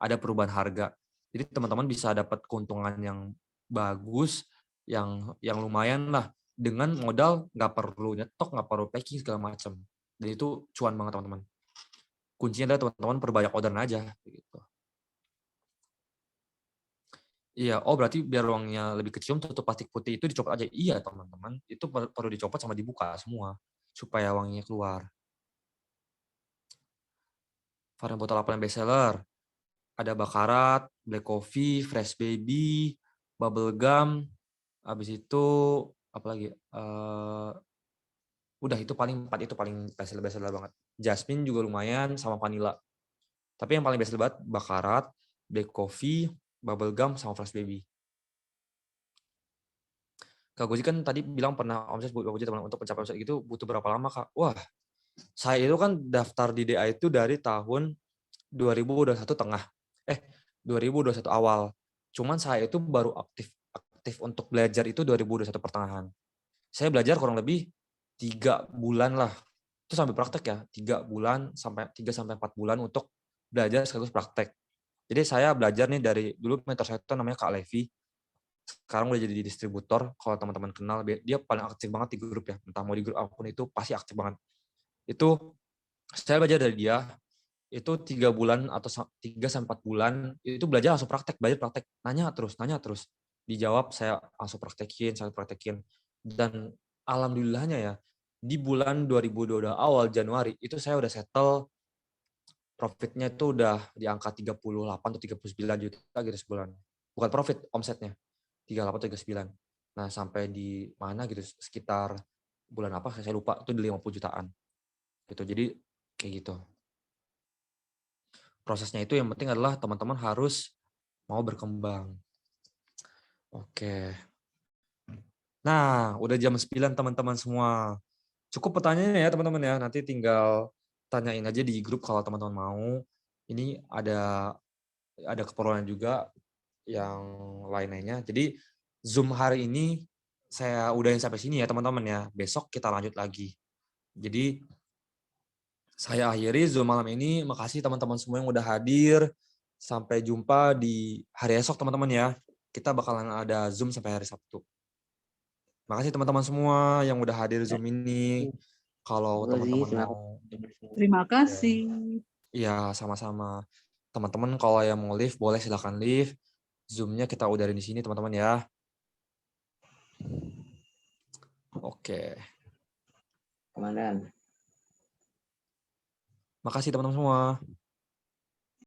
A: ada perubahan harga. Jadi teman-teman bisa dapat keuntungan yang bagus, yang lumayan lah, dengan modal nggak perlu nyetok, nggak perlu packing segala macam. Dan itu cuan banget teman-teman. Kuncinya adalah teman-teman perbanyak orderan aja gitu. Iya, berarti biar uangnya lebih kecium tutup plastik putih itu dicopot aja. Iya teman-teman, itu perlu dicopot sama dibuka semua supaya wanginya keluar. Varian botol apel yang bestseller, ada Bakarat, Black Coffee, Fresh Baby, Bubble Gum, habis itu apa lagi? Udah itu paling 4 itu paling bestseller banget. Jasmine juga lumayan sama vanilla. Tapi yang paling bestseller banget Bakarat, Black Coffee, Bubble Gum sama Fresh Baby. Kak Gozi kan tadi bilang pernah omset teman untuk mencapai omset gitu butuh berapa lama, Kak? Wah, saya itu kan daftar di DA itu dari tahun 2021 tengah. 2021 awal. Cuman saya itu baru aktif untuk belajar itu 2021 pertengahan. Saya belajar kurang lebih 3 bulan lah. Itu sampai praktek ya, 3 sampai 4 bulan untuk belajar sekaligus praktek. Jadi saya belajar nih dari dulu, mentor saya itu namanya Kak Levi. Sekarang udah jadi distributor, kalau teman-teman kenal, dia paling aktif banget di grup ya. Entah mau di grup apapun itu pasti aktif banget. Itu saya belajar dari dia, itu 3 bulan atau 3 sampai 4 bulan itu belajar langsung belajar praktek, nanya terus. Dijawab saya langsung praktekin. Dan alhamdulillahnya ya, di bulan 2022 awal Januari itu saya udah settle profitnya itu udah di angka 38 atau 39 juta gitu sebulan. Bukan profit, omsetnya. 38 atau 39. Nah, sampai di mana gitu, sekitar bulan apa saya lupa, itu di 50 jutaan. Gitu. Jadi kayak gitu. Prosesnya itu yang penting adalah teman-teman harus mau berkembang. Oke. Nah, udah jam 9 teman-teman semua. Cukup pertanyaannya ya teman-teman ya. Nanti tinggal tanyain aja di grup kalau teman-teman mau. Ini ada keperluan juga yang lain-lainnya. Jadi Zoom hari ini saya udahin sampai sini ya teman-teman ya. Besok kita lanjut lagi. Jadi saya akhiri Zoom malam ini. Makasih teman-teman semua yang udah hadir. Sampai jumpa di hari esok teman-teman ya. Kita bakalan ada Zoom sampai hari Sabtu. Makasih teman-teman semua yang udah hadir Zoom ini. Kalau
C: Terima kasih,
A: teman-teman mau,
D: Terima kasih.
A: ya sama-sama. Teman-teman kalau yang mau live boleh silakan live. Zoom-nya kita udahin di sini teman-teman ya. Oke.
C: Komandan.
A: Makasih teman-teman semua.